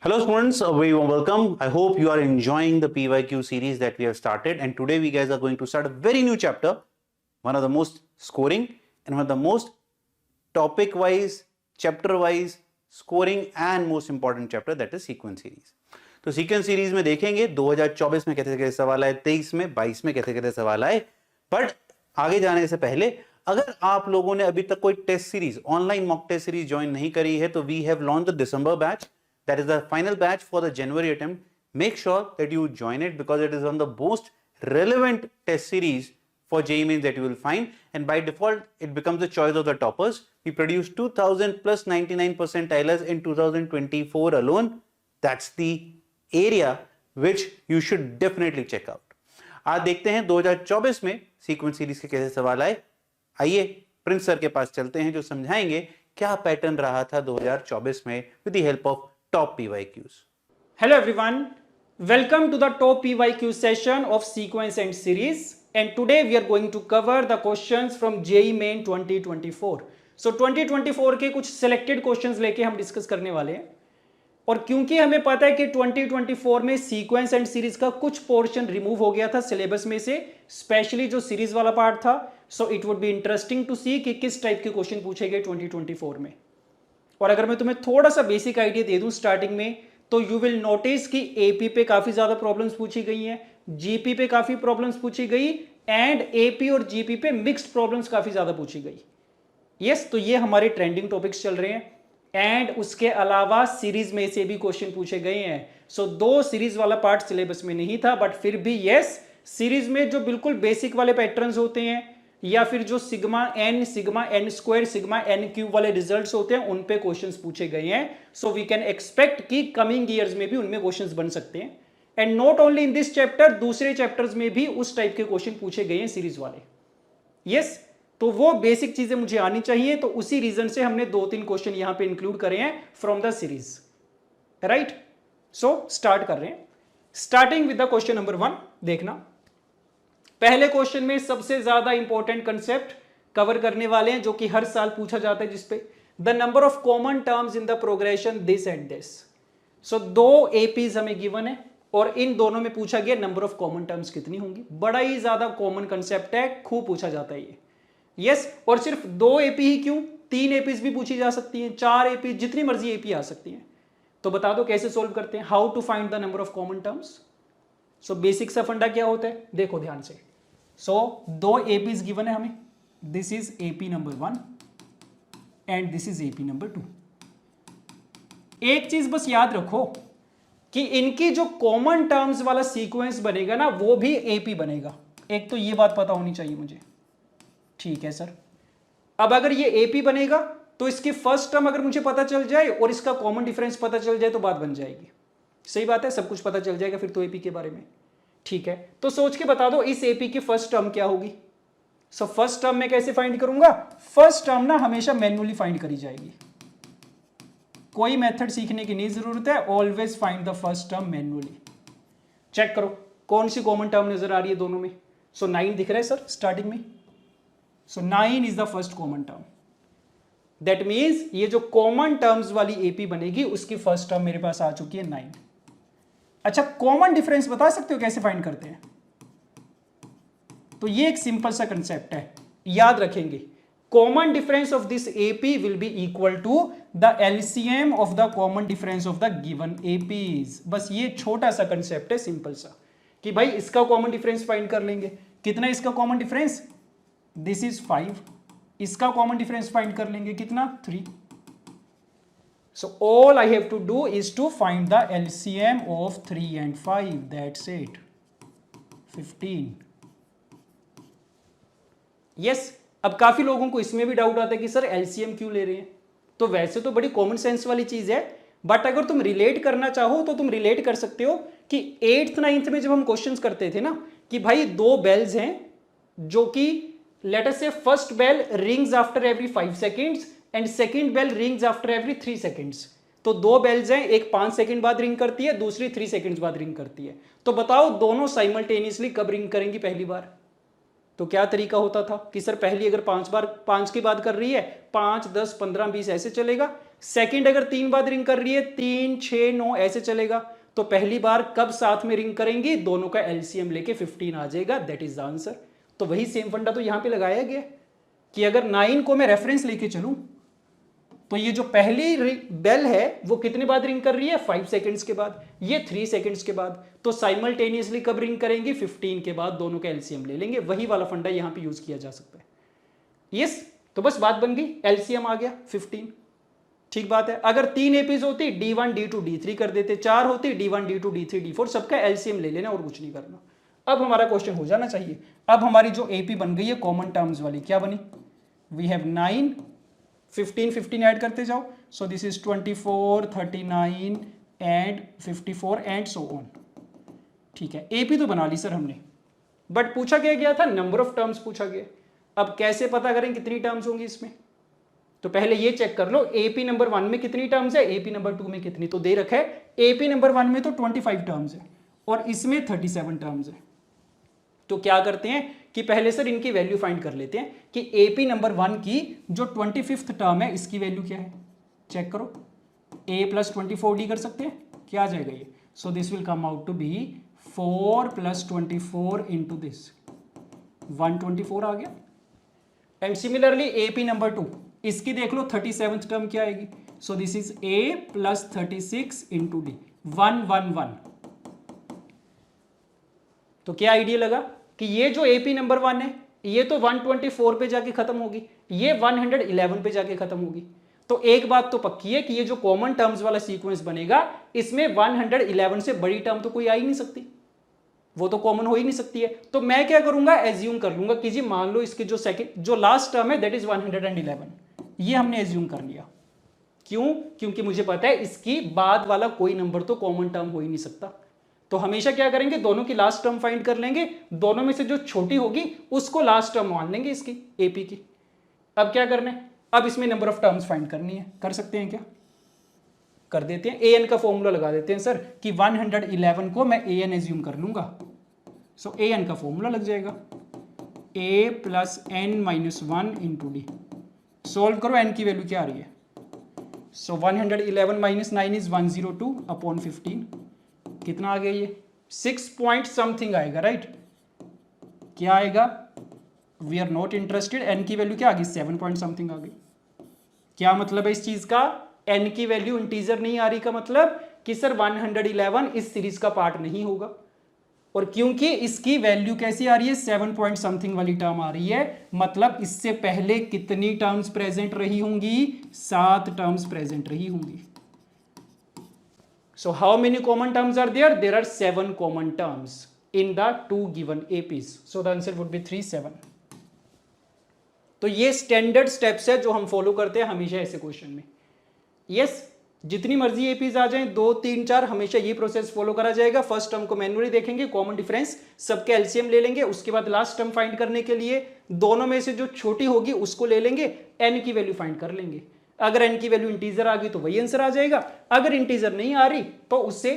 Hello students, a very warm welcome. I hope you are enjoying the PYQ series that we have started, and today we guys are going to start a very new chapter, one of the most scoring and one of the most topic wise, chapter wise scoring and most important chapter, that is sequence series. तो sequence series में देखेंगे 2024 में कैसे कैसे सवाल आए, 23 में, 22 में कैसे कैसे सवाल आए। बट आगे जाने से पहले अगर आप लोगों ने अभी तक कोई test series, online mock test series join नहीं करी है तो we have launch the December batch, that is the final batch for the January attempt. Make sure that you join it because it is one of the most relevant test series for JEE Mains that you will find, and by default it becomes the choice of the toppers. We produced 2000 plus 99 percentiles in 2024 alone. That's the area which you should definitely check out. आज देखते हैं 2024 में sequence series के कैसे सवाल आए। आइए Prince sir के पास चलते हैं जो समझाएंगे क्या पैटर्न रहा था 2024 में with the help of top PYQs. Hello everyone, welcome to the top PYQ session of sequence and series, and today we are going to cover the questions from JEE Main 2024. So 2024 के कुछ selected questions लेके हम discuss करने वाले हैं, और क्योंकि हमें पता है कि 2024 में सीक्वेंस एंड सीरीज का कुछ पोर्शन रिमूव हो गया था सिलेबस में से, स्पेशली जो सीरीज वाला पार्ट था, so it would be interesting to see कि किस टाइप के क्वेश्चन पूछे गए 2024 में। और अगर मैं तुम्हें थोड़ा सा बेसिक आइडिया दे दूं स्टार्टिंग में, तो यू विल नोटिस कि एपी पे काफी ज्यादा प्रॉब्लम्स पूछी गई हैं, जीपी पे काफी प्रॉब्लम्स पूछी गई, एंड एपी और जीपी पे मिक्स्ड प्रॉब्लम्स काफी ज्यादा पूछी गई। यस, तो ये हमारे ट्रेंडिंग टॉपिक्स चल रहे हैं, एंड उसके अलावा सीरीज में से भी क्वेश्चन पूछे गए हैं। सो दो सीरीज वाला पार्ट सिलेबस में नहीं था, बट फिर भी यस, सीरीज में जो बिल्कुल बेसिक वाले पैटर्न्स होते हैं या फिर जो sigma n square, sigma n cube वाले रिजल्ट्स होते हैं, उन पे क्वेश्चंस पूछे गए हैं। सो वी कैन एक्सपेक्ट कि कमिंग ईयर्स में भी उनमें क्वेश्चंस बन सकते हैं, and not only in this chapter, दूसरे चैप्टर्स में भी उस टाइप के क्वेश्चन पूछे गए हैं सीरीज वाले। यस, तो वो बेसिक चीजें मुझे आनी चाहिए, तो उसी रीजन से हमने 2-3 क्वेश्चन यहां पे इंक्लूड करे हैं from the series, right. So start कर रहे हैं, starting with the question number 1। देखना, पहले क्वेश्चन में सबसे ज्यादा इंपॉर्टेंट कंसेप्ट कवर करने वाले हैं जो कि हर साल पूछा जाता है, जिसपे the number of common terms in the progression this and this. So दो एपीज हमें गिवन है और इन दोनों में पूछा गया नंबर ऑफ कॉमन टर्म्स कितनी होंगी। बड़ा ही ज्यादा कॉमन कंसेप्ट है, खूब पूछा जाता है ये। यस, और सिर्फ 2 एपी ही क्यों, 3 एपीज भी पूछी जा सकती हैं, 4 एपी, जितनी मर्जी एपी आ सकती हैं। तो बता दो कैसे सोल्व करते हैं, how to find the number of common terms. So basic सा फंडा क्या होता है, देखो ध्यान से। सो 2 एपीज गिवन है हमें, this is AP number 1 and this is AP number 2। एक चीज बस याद रखो कि इनकी जो कॉमन टर्म्स वाला सीक्वेंस बनेगा ना, वो भी एपी बनेगा। एक तो ये बात पता होनी चाहिए मुझे, ठीक है सर। अब अगर ये एपी बनेगा तो इसकी फर्स्ट टर्म अगर मुझे पता चल जाए और इसका कॉमन डिफरेंस पता चल जाए तो बात बन जाएगी। सही बात है, सब कुछ पता चल जाएगा फिर तो एपी के बारे में, ठीक है। तो सोच के बता दो इस एपी की फर्स्ट टर्म क्या होगी। सो फर्स्ट टर्म मैं कैसे फाइंड करूंगा, फर्स्ट टर्म ना हमेशा मैन्युअली फाइंड करी जाएगी, कोई मेथड सीखने की नहीं जरूरत है, always find the first term manually. Check करो कौन सी कॉमन टर्म नजर आ रही है दोनों में। सो 9 दिख रहा है सर स्टार्टिंग में, सो 9 is the first common term. That means ये जो कॉमन टर्म्स वाली एपी बनेगी उसकी फर्स्ट टर्म मेरे पास आ चुकी है 9। अच्छा, कॉमन डिफरेंस बता सकते हो कैसे फाइंड करते हैं। तो ये एक सिंपल सा कंसेप्ट है, याद रखेंगे। Common difference of this AP will be equal to the LCM of the common difference of the given APs. बस ये छोटा सा कंसेप्ट है, सिंपल सा, कि भाई इसका कॉमन डिफरेंस फाइंड कर लेंगे। कितना इसका कॉमन डिफरेंस, दिस इज 5, इसका कॉमन डिफरेंस फाइंड कर लेंगे कितना, 3। So all I have to do is to find the LCM of 3 and 5. That's it. 15. Yes. अब काफी लोगों को इसमें भी डाउट आता है कि सर LCM क्यों ले रहे हैं। तो वैसे तो बड़ी कॉमन सेंस वाली चीज है, बट अगर तुम रिलेट करना चाहो तो तुम रिलेट कर सकते हो कि 8th 9th में जब हम क्वेश्चंस करते थे ना कि भाई 2 बेल्स हैं जो कि let us say first bell rings after every 5 seconds and second bell rings after every 3 seconds. तो 2 बेल्स हैं, एक 5 सेकेंड बाद रिंग करती है, दूसरी 3 सेकेंड्स बाद रिंग करती है। तो बताओ दोनों साइमल्टेनियसली कब रिंग करेंगी पहली बार। तो क्या तरीका होता था कि सर पहली अगर 5 बार 5 की बात कर रही है, 5 10 15 20 ऐसे चलेगा, सेकंड अगर 3 बार रिंग कर रही है, 3 6 9 ऐसे चलेगा, तो पहली बार कब साथ में रिंग करेंगी, दोनों का एलसीएम लेके 15 आ जाएगा, दैट इज द आंसर। तो वही सेम फंडा तो यहां पे लगाया गया कि अगर 9 को मैं रेफरेंस लेके चलूं तो ये जो पहली बेल है वो कितने बाद रिंग कर रही है, 5 सेकंड्स के बाद, ये 3 सेकंड्स के बाद, तो साइमल्टेनियसली कब रिंग करेंगी, 15 के बाद, दोनों का एलसीएम ले लेंगे। वही वाला फंडा यहां पे यूज किया जा सकता है। यस, तो बस बात बन गई, एलसीएम आ गया 15। ठीक बात है। अगर 3 एपीज होती, D1 D2 D3 कर देते, 4 होती D1 D2 D3 D4, सबका एलसीएम ले लेना और कुछ नहीं करना। अब हमारा क्वेश्चन हो जाना चाहिए। अब हमारी जो एपी बन गई है कॉमन टर्म्स वाली, क्या बनी, वी हैव 9 15 15 ऐड करते जाओ, सो this is 24 39 and 54 and so on. ठीक है, एपी तो बना ली सर हमने, बट पूछा क्या गया था, नंबर ऑफ टर्म्स पूछा गया। अब कैसे पता करें कितनी टर्म्स होंगी इसमें, तो पहले ये चेक कर लो एपी नंबर 1 में कितनी टर्म्स है, एपी नंबर 2 में कितनी, तो दे रखा है एपी नंबर 1 में तो 25 टर्म्स है और इसमें 37 टर्म्स है। तो क्या करते हैं कि पहले सर इनकी वैल्यू फाइंड कर लेते हैं कि एपी नंबर 1 की जो 25th टर्म है इसकी वैल्यू क्या है, चेक करो। a प्लस 24d कर सकते हैं, क्या आ जाएगा ये, so this will come out to be 4 plus 24 into this, 124 आ गया। एंड सिमिलरली एपी नंबर 2, इसकी देख लो 37th टर्म क्या आएगी, सो this is a plus 36 into D, 111। तो क्या आइडिया लगा कि ये जो एपी नंबर 1 है ये तो 124 पे जाके खत्म होगी, ये 111 पे जाके खत्म होगी। तो एक बात तो पक्की है कि ये जो कॉमन टर्म्स वाला सीक्वेंस बनेगा इसमें 111 से बड़ी टर्म तो कोई आ ही नहीं सकती, वो तो कॉमन हो ही नहीं सकती है। तो मैं क्या करूंगा, एज्यूम कर लूंगा कि जी मान लो इसके जो सेकंड जो लास्ट टर्म है दैट इज 111, ये हमने एज्यूम कर लिया। क्यों, क्योंकि मुझे पता है इसकी बाद वाला कोई नंबर तो कॉमन टर्म हो ही नहीं सकता। तो हमेशा क्या करेंगे, दोनों की लास्ट टर्म फाइंड कर लेंगे, दोनों में से जो छोटी होगी उसको लास्ट टर्म मान लेंगे इसकी एपी की। अब क्या करना है, अब इसमें नंबर ऑफ टर्म्स फाइंड करनी है, कर सकते हैं क्या, कर देते हैं। an का फॉर्मूला लगा देते हैं सर कि 111 को मैं an एज्यूम कर लूंगा, सो an का फॉर्मूला लग जाएगा a plus n minus 1 into D. Solve करो, n की वैल्यू क्या आ रही है, सो 111 माइनस 9 इज 102 अपॉन 15, कितना आ गया ये 6 पॉइंट समथिंग आएगा, राइट। क्या आएगा, we are not interested, n की वैल्यू क्या आ गई 7 पॉइंट समथिंग आ गई। क्या मतलब है इस चीज का, एन की वैल्यू इंटीजर नहीं आ रही का मतलब कि सर 111 इस सीरीज का पार्ट नहीं होगा। और क्योंकि इसकी वैल्यू कैसी आ रही है, 7 पॉइंट समथिंग वाली टर्म आ रही है, मतलब इससे पहले कितनी टर्म्स प्रेजेंट रही होंगी, 7 टर्म्स प्रेजेंट रही होंगी। So how many common terms are there? There are 7 common terms in the 2 given APs. So the answer would be 3 7. तो ये स्टैंडर्ड स्टेप्स है जो हम फॉलो करते हैं हमेशा ऐसे क्वेश्चन में। यस, जितनी मर्जी एपीज आ जाएं 2 3 4, हमेशा ये प्रोसेस फॉलो करा जाएगा। फर्स्ट टर्म को मैन्युअली देखेंगे, कॉमन डिफरेंस, सबके एलसीएम ले लेंगे, उसके बाद लास्ट टर्म फाइंड करने के लिए दोनों में से जो छोटी होगी उसको ले लेंगे, एन की वैल्यू फाइंड कर लेंगे। अगर n की वैल्यू इंटीजर आ गई तो वही आंसर आ जाएगा, अगर इंटीजर नहीं आ रही तो उससे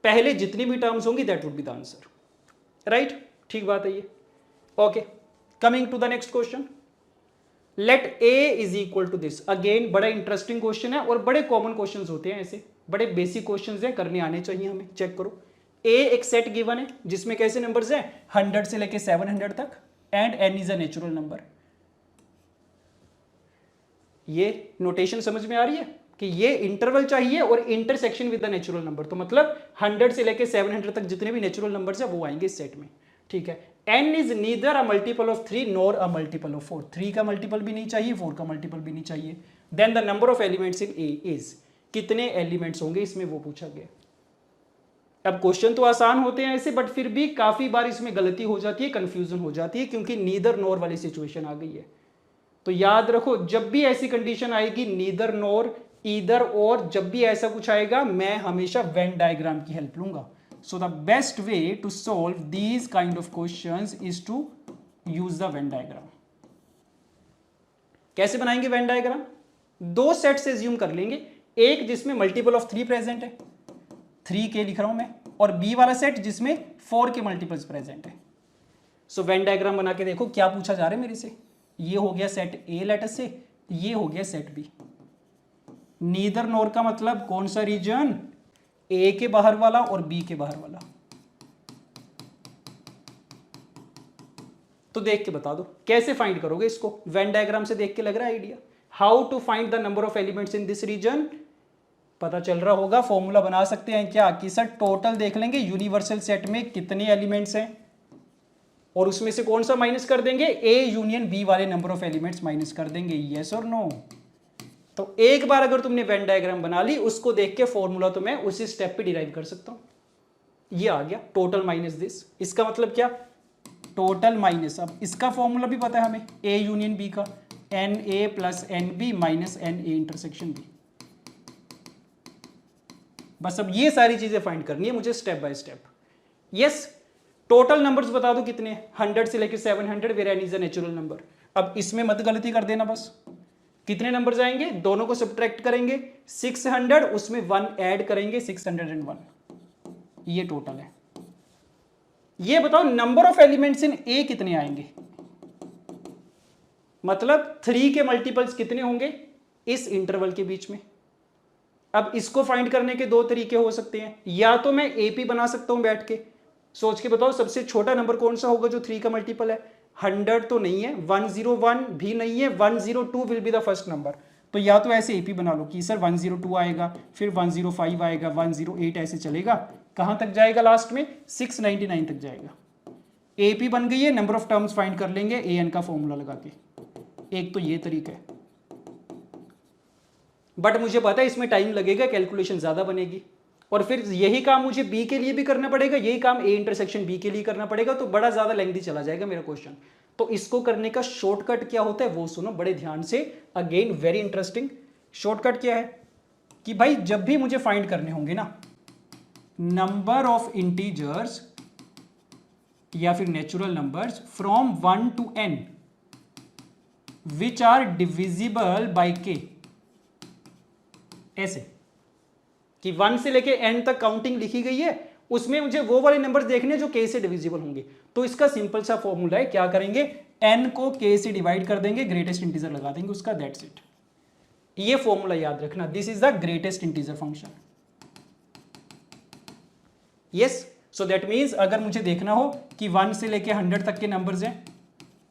पहले जितनी भी टर्म्स होंगी that would be the answer, right. ठीक बात है ये। Okay, coming to the next question, let a is equal to this. Again बड़ा इंटरेस्टिंग क्वेश्चन है और बड़े कॉमन क्वेश्चन होते हैं ऐसे, बड़े बेसिक क्वेश्चन है, करने आने चाहिए हमें। चेक करो, a एक सेट गिवन है जिसमें कैसे नंबर्स हैं, 100 से लेके 700 तक, and n is a natural number. ये नोटेशन समझ में आ रही है कि ये इंटरवल चाहिए और intersection with the natural number, तो मतलब 100 से लेके 700 तक जितने भी नेचुरल नंबर्स है वो आएंगे इस सेट में। ठीक है, n is neither a multiple of 3 nor a multiple of 4, 3 का मल्टीपल भी नहीं चाहिए, 4 का मल्टीपल भी नहीं चाहिए। Then the number of elements in a is, कितने एलिमेंट्स होंगे इसमें वो पूछा गया। अब क्वेश्चन तो आसान होते हैं ऐसे, बट फिर भी काफी बार इसमें गलती हो जाती है, कंफ्यूजन हो जाती है, क्योंकि नीदर नॉर वाली सिचुएशन आ गई है। तो याद रखो, जब भी ऐसी कंडीशन आएगी, नीदर नॉर, ईदर और, जब भी ऐसा कुछ आएगा मैं हमेशा वेन डायग्राम की हेल्प लूंगा। So the best way to solve these kind of questions is to use the Venn diagram. कैसे बनाएंगे वेन डायग्राम, 2 सेट्स एज्यूम कर लेंगे, एक जिसमें मल्टीपल ऑफ 3 प्रेजेंट है, 3k लिख रहा हूं मैं, और बी वाला सेट जिसमें 4 के मल्टीपल्स प्रेजेंट है। सो वेन डायग्राम बना के देखो क्या पूछा जा रहा है मेरे से। ये हो गया सेट ए लेटर से, ये हो गया सेट बी। नीदर नोर का मतलब कौन सा रीजन, ए के बाहर वाला और बी के बाहर वाला। तो देख के बता दो कैसे फाइंड करोगे इसको, वेन डायग्राम से देख के लग रहा है idea. How to find the number of elements in this region, पता चल रहा होगा। फॉर्मूला बना सकते हैं क्या कि सर टोटल देख लेंगे यूनिवर्सल सेट में कितने एलिमेंट्स हैं और उसमें से कौन सा माइनस कर देंगे, ए यूनियन बी वाले नंबर ऑफ एलिमेंट्स माइनस कर देंगे, यस और नो। तो एक बार अगर तुमने वेन डायग्राम बना ली, उसको देख के फॉर्मूला तो मैं उसी स्टेप पे डिराइव कर सकता हूं। ये आ गया टोटल माइनस दिस। इसका मतलब क्या, टोटल माइनस, अब इसका फॉर्मूला भी पता है हमें, ए यूनियन बी का, n A plus n B minus n A intersection B. बस अब ये सारी चीजें फाइंड करनी है मुझे step by step. Yes, total numbers बता दो कितने, 100 से लेकर 700, where n is a natural number. अब इसमें मत गलती कर देना, बस कितने नंबर्स आएंगे, दोनों को सब्ट्रैक्ट करेंगे, 600 उसमें 1 ऐड करेंगे, 601, ये टोटल है। ये बताओ नंबर ऑफ एलिमेंट्स इन ए कितने आएंगे, मतलब 3 के मल्टीपल्स कितने होंगे इस इंटरवल के बीच में। अब इसको फाइंड करने के दो तरीके हो सकते हैं, या तो मैं एपी बना सकता हूं बैठ के, सोच के बताओ सबसे छोटा नंबर कौन सा होगा जो 3 का मल्टीपल है। 100 तो नहीं है, 101 भी नहीं है, 102 will be the first number. तो या तो ऐसे एपी बना लो कि सर 102 आएगा, फिर 105 आएगा, 108 ऐसे चलेगा, कहां तक जाएगा, लास्ट में 699 तक जाएगा। एपी बन गई है, नंबर ऑफ टर्म्स फाइंड कर लेंगे ए एन का फॉर्मूला लगा के। एक तो ये तरीका है, बट मुझे पता है इसमें टाइम लगेगा, कैलकुलेशन ज्यादा बनेगी, और फिर यही काम मुझे बी के लिए भी करना पड़ेगा, यही काम ए इंटरसेक्शन बी के लिए करना पड़ेगा, तो बड़ा ज्यादा लेंथी चला जाएगा मेरा क्वेश्चन। तो इसको करने का शॉर्टकट क्या होता है वो सुनो बड़े ध्यान से, अगेन वेरी इंटरेस्टिंग। शॉर्टकट क्या है कि भाई जब भी मुझे फाइंड करने होंगे ना नंबर ऑफ इंटीजर्स या फिर natural numbers from 1 to n which are divisible by k, ऐसे कि 1 से लेके n तक काउंटिंग लिखी गई है, उसमें मुझे वो वाले नंबर देखने जो k से डिविजिबल होंगे। तो इसका सिंपल सा फॉर्मूला है, क्या करेंगे, n को k से डिवाइड कर देंगे, ग्रेटेस्ट इंटीजर लगा देंगे उसका, दैट्स इट। ये फॉर्मूला याद रखना, this is the greatest integer function. Yes, so that means अगर मुझे देखना हो कि 1 से लेके 100 तक के नंबर्स हैं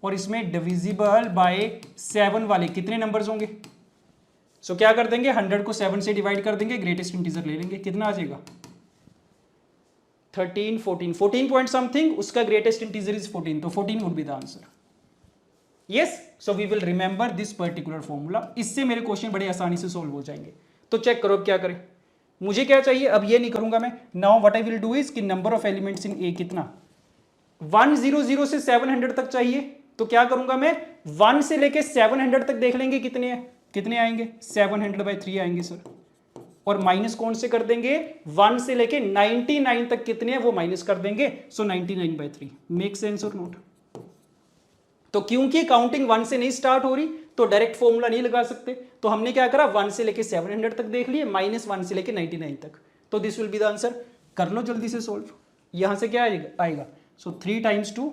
और इसमें डिविजिबल बाय 7 वाले कितने नंबर्स होंगे, सो क्या कर देंगे, 100 को 7 से डिवाइड कर देंगे, ग्रेटेस्ट इंटीजर ले लेंगे, कितना आ जाएगा 13, 14 पॉइंट समथिंग, उसका ग्रेटेस्ट इंटीजर इज 14, तो 14 would be the answer. Yes, so we will remember this particular formula, इससे मेरे क्वेश्चन बड़े आसानी से सोल्व हो जाएंगे। तो चेक करो अब क्या करें, मुझे क्या चाहिए, अब ये नहीं करूंगा मैं, now what I will do is कि नंबर ऑफ एलिमेंट्स इन ए कितना, 100 से 700 तक चाहिए, तो क्या करूंगा मैं 1 से लेके 700 तक देख लेंगे कितने हैं, कितने आएंगे 700/3 आएंगे सर, और माइनस कौन से कर देंगे, 1 से लेके 99 तक कितने हैं वो माइनस कर देंगे, सो 99/3। मेक सेंस और नोट। तो क्योंकि काउंटिंग 1 से नहीं स्टार्ट हो रही तो डायरेक्ट फॉर्मूला नहीं लगा सकते, तो हमने क्या करा 1 से लेके 700 तक देख लिए, -1 से लेके 99 तक, तो this will be the answer. कर लो जल्दी से सोल्व, यहां से क्या आएगा, so 3 × 2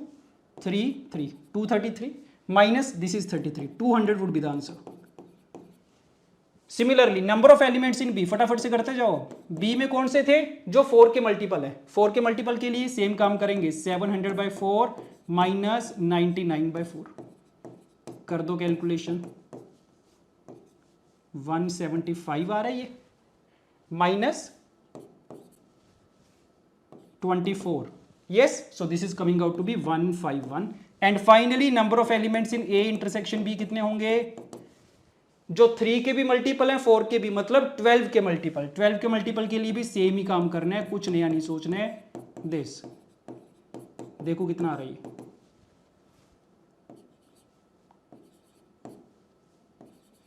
3 3 233 minus this is 33, 200 would be the answer. Similarly number of elements in B, फटाफट से करते जाओ, बी में कौन से थे जो 4 के मल्टीपल है, 4 के मल्टीपल के लिए सेम काम करेंगे, 700/4 माइनस 99/4, कर दो कैलकुलेशन, 175 आ रहा है ये, minus 24, yes, so this is coming out to be 151, and finally number of elements in A intersection B कितने होंगे, जो 3 के भी मल्टीपल हैं, 4 के भी, मतलब 12 के मल्टीपल, 12 के मल्टीपल के लिए भी सेम ही काम करना है, कुछ नया नहीं सोचना है। दिस देखो कितना आ रहा है,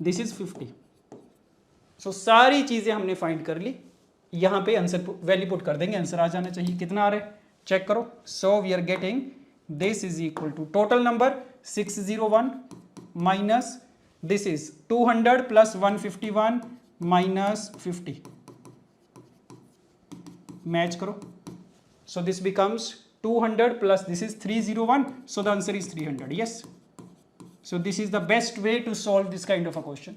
दिस इज 50। सो सारी चीजें हमने फाइंड कर ली, यहां पे आंसर वैल्यू पुट कर देंगे, आंसर आ जाना चाहिए। कितना आ रहा है चेक करो, so we are getting this is equal to total number 601 minus this is 200 plus 151 minus 50, match करो, so this becomes 200 plus this is 301, so the answer is 300, yes, so this is the best way to solve this kind of a question.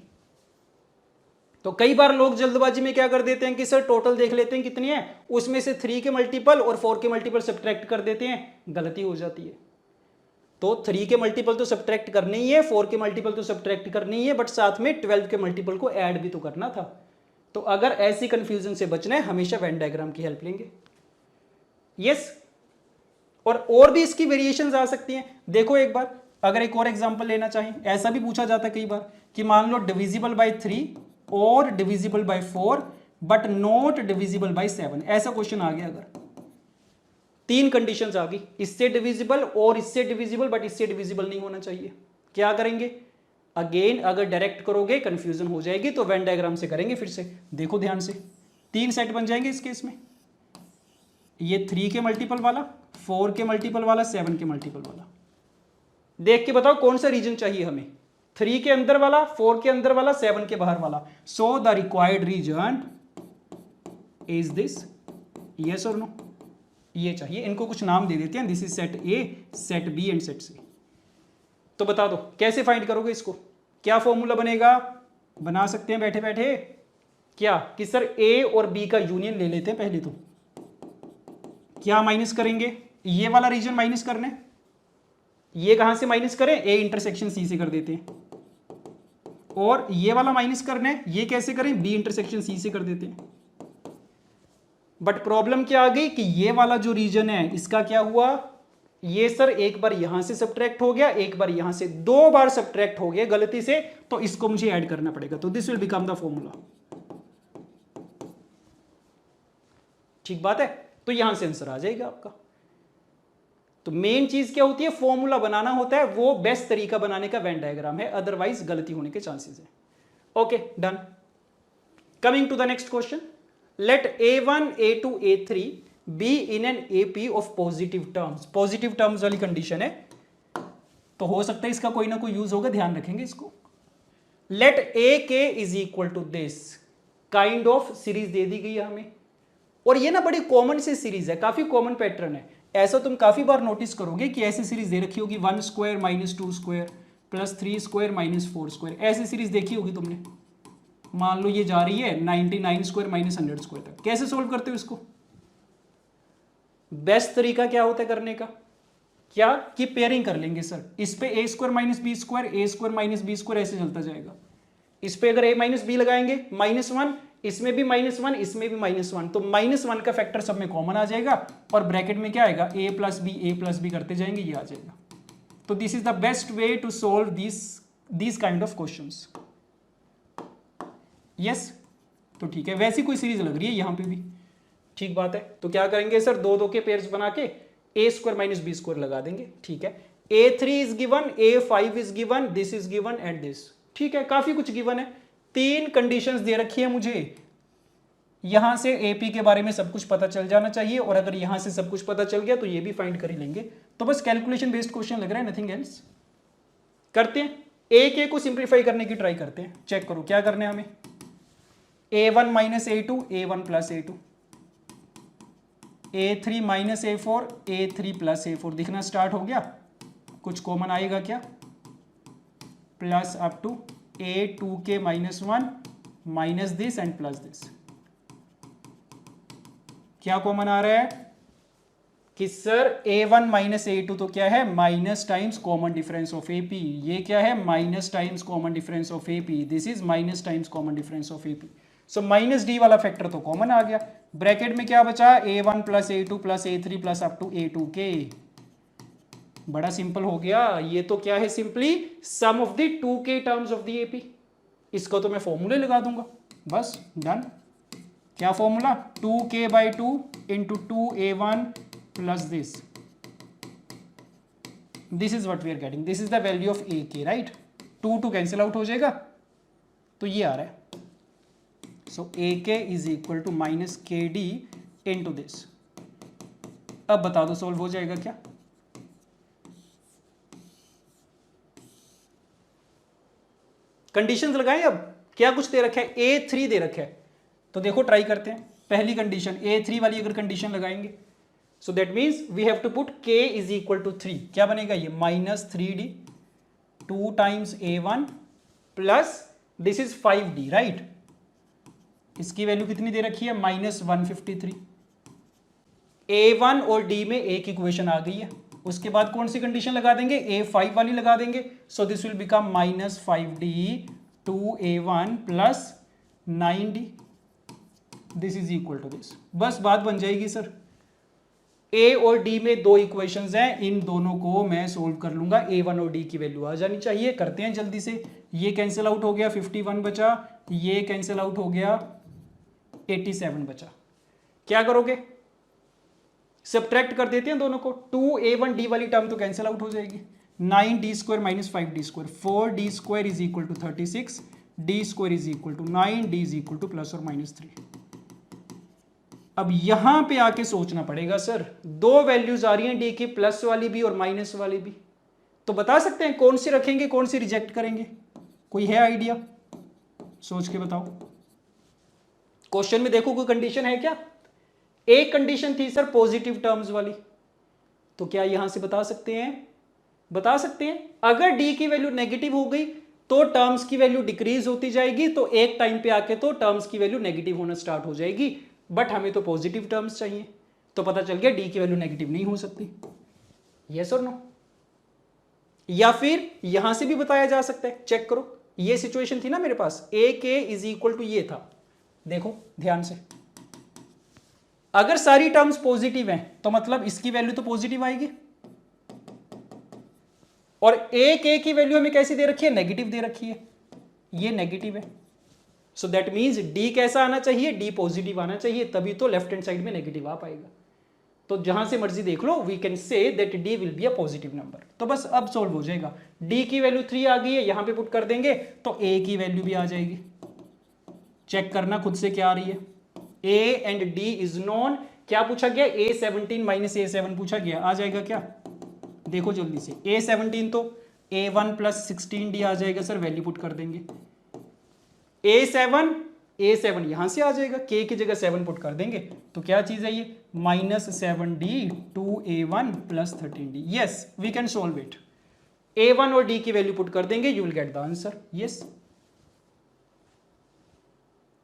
तो कई बार लोग जल्दबाजी में क्या कर देते हैं कि सर टोटल देख लेते हैं कितनी है, उसमें से 3 के मल्टीपल और 4 के मल्टीपल सब्ट्रैक्ट कर देते हैं, गलती हो जाती है। तो 3 के मल्टीपल तो सब्ट्रैक्ट करने ही है, 4 के मल्टीपल तो सब्ट्रैक्ट करने ही है, बट साथ में 12 के मल्टीपल को ऐड भी तो करना था। तो अगर ऐसी कंफ्यूजन से बचना है, हमेशा वेन डायग्राम की हेल्प लेंगे। यस, और भी इसकी वेरिएशंस आ सकती हैं। देखो एक बार, अगर एक और एग्जांपल लेना चाहें, ऐसा भी पूछा जाता है कई बार कि मान लो डिविजिबल बाय 3 और divisible by 4 but not divisible by 7, ऐसा क्वेश्चन आ गया अगर, 3 कंडीशंस आ गई, इससे डिविजिबल और इससे डिविजिबल बट इससे डिविजिबल नहीं होना चाहिए, क्या करेंगे? अगेन अगर डायरेक्ट करोगे कंफ्यूजन हो जाएगी, तो वेन डायग्राम से करेंगे। फिर से देखो ध्यान से, 3 सेट बन जाएंगे इस केस में, ये 3 के मल्टीपल वाला, 4 के मल्टीपल वाला, 7 के मल्टीपल वाला। देख के बताओ कौन सा रीजन चाहिए हमें, 3 के अंदर वाला, 4 के अंदर वाला, 7 के बाहर वाला। So the required region is this, yes और नो, ये चाहिए। इनको कुछ नाम दे देते हैं, this is set A, set B and set C. तो बता दो कैसे फाइंड करोगे इसको, क्या फॉर्मूला बनेगा? बना सकते हैं बैठे बैठे, क्या कि सर ए और बी का यूनियन ले लेते हैं पहले। तो क्या माइनस करेंगे? ये वाला रीजन माइनस करना है, ये कहां से माइनस करें? ए इंटरसेक्शन सी से कर देते हैं। और ये वाला माइनस करना है, ये कैसे करें? बी इंटरसेक्शन सी से कर देते हैं। बट प्रॉब्लम क्या आ गई कि ये वाला जो रीजन है इसका क्या हुआ, ये सर एक बार यहां से सब्ट्रैक्ट हो गया, एक बार यहां से, 2 बार सब्ट्रैक्ट हो गया गलती से, तो इसको मुझे ऐड करना पड़ेगा। तो this will become the formula. ठीक बात है, तो यहां से आंसर आ जाएगा आपका। तो मेन चीज क्या होती है, फॉर्मूला बनाना होता है, वो बेस्ट तरीका बनाने का वेन डायग्राम है, अदरवाइज गलती होने के चांसेस है। Okay done. Coming to the next question, let a1 a2 a3 be in an AP of positive terms. Positive terms वाली कंडीशन है, तो हो सकता है इसका कोई ना कोई यूज होगा, ध्यान रखेंगे इसको। Let AK is equal to this kind of series दे दी गई है हमें, और ये ना बड़ी कॉमन सी सीरीज है, काफी कॉमन पैटर्न है। ऐसा तुम काफी बार नोटिस करोगे कि ऐसी सीरीज दे रखी होगी 1 square minus 2 square plus 3 square minus 4 square, ऐसी सीरीज देखी होगी तुमने। मान लो ये जा रही है 99 स्क्वायर माइनस 100 स्क्वायर तक। कैसे सोल्व करते हो इसको? बेस्ट तरीका क्या होता है करने का, क्या कि पेयरिंग कर लेंगे सर। इस पे ए स्क्वायर माइनस बी स्क्वायर, ए स्क्वायर माइनस बी स्क्वायर, ऐसे चलता जाएगा। इस पे अगर ए माइनस बी लगाएंगे -1, इसमें भी -1, इसमें भी -1, तो -1 का फैक्टर सब में कॉमन आ जाएगा, और ब्रैकेट में क्या आएगा, a प्लस बी करते जाएंगे, ये आ जाएगा। तो this is the best way to solve this kind of questions. Yes, तो ठीक है, वैसी कोई सीरीज लग रही है यहां पे भी। ठीक बात है, तो क्या करेंगे सर, 2 के पेयर्स बना के ए स्क्वायर माइनस बी स्क्वायर लगा देंगे। ठीक है, a3 is given, a5 is given, this is given and this. ठीक है, काफी कुछ गिवन है, 3 कंडीशंस दे रखी है मुझे। यहां से AP के बारे में सब कुछ पता चल जाना चाहिए, और अगर यहां से सब कुछ पता चल गया तो ये भी फाइंड कर ही लेंगे। तो बस कैलकुलेशन बेस्ड क्वेश्चन लग रहा है, नथिंग एल्स। करते हैं, AK को सिंप्लीफाई करने की ट्राई करते हैं। चेक करो क्या करना है हमें, a1 minus a2 a1 plus a2, a3 minus a4 a3 plus a4, दिखना स्टार्ट हो गया। कुछ कॉमन आएगा क्या, plus up to a2k -1 minus this and plus this. क्या कॉमन आ रहा है कि सर a1 माइनस a2 तो क्या है, minus times common difference of AP। ये क्या है, minus times common difference of AP, this is minus times common difference of AP। सो माइनस डी वाला फैक्टर तो कॉमन आ गया। ब्रैकेट में क्या बचा, a1 plus a2 plus a3 plus up to a2k। बड़ा सिंपल हो गया, ये तो क्या है, simply sum of the 2k terms of the AP। इसको तो मैं फॉर्मूले लगा दूंगा, बस डन। क्या formula, 2k/2 into 2a1 plus this, this is what we are getting, this is the value of AK, right. 2 cancel out हो जाएगा, तो ये आ रहा है। So AK is equal to minus KD into this. अब बता दो सॉल्व हो जाएगा क्या? कंडीशंस लगाएं। अब क्या कुछ दे रखा है, A3 दे रखा है, तो देखो ट्राई करते हैं। पहली कंडीशन A3 वाली अगर कंडीशन लगाएंगे, so that means we have to put K is equal to 3। क्या बनेगा ये, -3D 2 times A1 plus this is 5D, right. इसकी वैल्यू कितनी दे रखी है -153। A1 और D में एक इक्वेशन आ गई है, उसके बाद कौन सी कंडीशन लगा देंगे, A5 वाली लगा देंगे। So this will become -5D 2A1 plus 9D, this is equal to this. बस बात बन जाएगी सर। A और D में दो इक्वेशंस हैं, इन दोनों को मैं सोल्व कर लूंगा, A1 और D की वैल्यू आ जानी चाहिए। करते हैं जल्दी से, ये कैंसिल आउट हो गया 51 बचा, ये कैंसिल आउट हो गया 87 बचा। क्या करोगे, सब्ट्रैक्ट कर देते हैं दोनों को, 2A1D वाली टर्म तो कैंसिल आउट हो जाएगी, 9D square minus 5D square, 4D square is equal to 36, D square is equal to 9, D is equal to plus और माइनस 3। अब यहां पे आके सोचना पड़ेगा सर, दो वैल्यूज आ रही हैं डी की, प्लस वाली भी और माइनस वाली भी, तो बता सकते हैं कौन सी रखेंगे कौन सी रिजेक्ट करेंगे, कोई है आइडिया, सोच के बताओ। क्वेश्चन में देखो कोई कंडीशन है क्या, एक कंडीशन थी सर पॉजिटिव टर्म्स वाली, तो क्या यहां से बता सकते हैं, बता सकते हैं अगर डी की वैल्यू नेगेटिव हो गई तो टर्म्स की वैल्यू डिक्रीज होती जाएगी, तो एक टाइम पे आके तो टर्म्स की वैल्यू नेगेटिव होना स्टार्ट हो जाएगी, बट हमें तो पॉजिटिव टर्म्स चाहिए, तो पता चल गया डी की वैल्यू नेगेटिव नहीं हो सकती। यस और नो, या फिर यहां से भी बताया जा सकता है, चेक करो, ये सिचुएशन थी ना मेरे पास, ए के इज इक्वल टू ये था, देखो ध्यान से, अगर सारी टर्म्स पॉजिटिव हैं तो मतलब इसकी वैल्यू तो पॉजिटिव आएगी, और ए के की वैल्यू हमें कैसी दे रखी है, नेगेटिव दे रखी है, ये नेगेटिव है, सो दैट मीन्स डी कैसा आना चाहिए, डी पॉजिटिव आना चाहिए, तभी तो लेफ्ट हैंड साइड में नेगेटिव आ पाएगा। तो जहां से मर्जी देख लो, we can say that D will be a positive number. तो बस अब सॉल्व हो जाएगा, डी की वैल्यू 3 आ गई है, यहां पे पुट कर देंगे तो ए की वैल्यू भी आ जाएगी, चेक करना खुद से क्या आ रही है, A and D is known, क्या पूछा गया, A17 माइनस A7 पूछा गया, आ जाएगा क्या, देखो जल्दी से, A17 तो A1 प्लस 16D आ जाएगा सर, वैल्यू पुट कर देंगे, A7 यहां से आ जाएगा, K की जगह 7 पुट कर देंगे, तो क्या चीज है ये, -7D 2A1 plus 13D, yes we can solve it, A1 और D की वैल्यू पुट कर देंगे, you will get the answer, yes.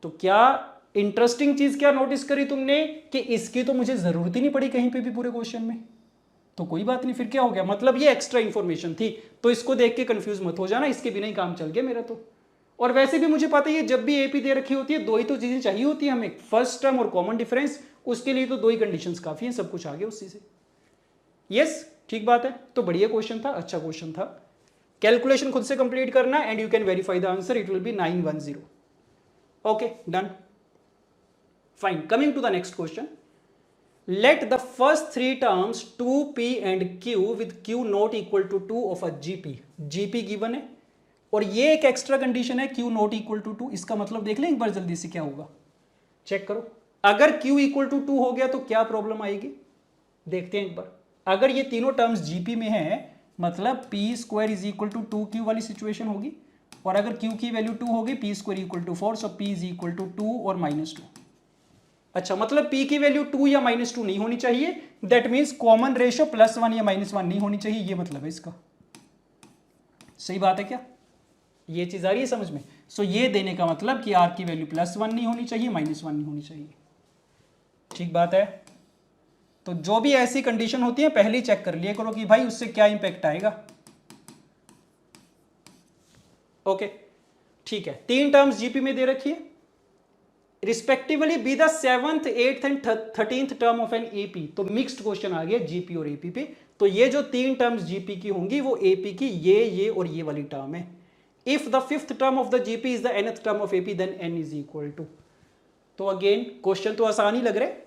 तो क्या इंटरेस्टिंग चीज क्या नोटिस करी तुमने, कि इसकी तो मुझे जरूरत ही नहीं पड़ी कहीं पे भी पूरे क्वेश्चन में, तो कोई बात नहीं, फिर क्या हो गया, मतलब ये एक्स्ट्रा इंफॉर्मेशन थी, तो इसको देख के कंफ्यूज मत हो जाना, इसके बिना ही काम चल गया मेरा तो। और वैसे भी मुझे पता है जब भी एपी दे रखी होती है, दो ही तो चीजें चाहिए होती है हमें, फर्स्ट टर्म और कॉमन डिफरेंस, उसके लिए तो दो ही कंडीशंस काफी हैं, सब कुछ आ गया उसी से। यस ठीक बात है, तो बढ़िया क्वेश्चन था, अच्छा क्वेश्चन था, कैलकुलेशन खुद से कंप्लीट करना and you can verify the answer, it will be 910। Okay done, fine, coming to the next question, let the first three terms 2p and q with q not equal to 2 of a gp given है, और ये एक extra condition है q not equal to 2, इसका मतलब देख लें एक बार जल्दी से क्या होगा, चेक करो, अगर q equal to 2 हो गया तो क्या प्रॉब्लम आएगी, देखते हैं एक बार, अगर ये तीनों टर्म्स gp में है मतलब p square is equal to 2q वाली सिचुएशन होगी, और अगर q की वैल्यू 2 होगी, p square equal to 4, so p is equal to 2 और -2। अच्छा, मतलब p की वैल्यू 2 या -2 नहीं होनी चाहिए, दैट मीन्स कॉमन रेशियो +1 या -1 नहीं होनी चाहिए, ये मतलब है इसका, सही बात है क्या, ये चीज आ रही है समझ में, सो ये देने का मतलब कि r की वैल्यू +1 नहीं होनी चाहिए, -1 नहीं होनी चाहिए, ठीक बात है। तो जो भी ऐसी कंडीशन होती है पहले ही चेक कर लिया करो कि भाई उससे क्या इंपैक्ट आएगा। ओके ठीक है, तीन टर्म्स जीपी में दे रखी है, respectively be the 7th 8th and 13th term of an AP, तो मिक्स्ड क्वेश्चन आ गया जीपी और एपी पे, तो ये जो तीन टर्म्स जीपी की होंगी वो एपी की ये और ये वाली टर्म है, if the 5th term of the GP is the nth term of AP then n is equal to, तो अगेन क्वेश्चन तो आसान ही लग रहा है,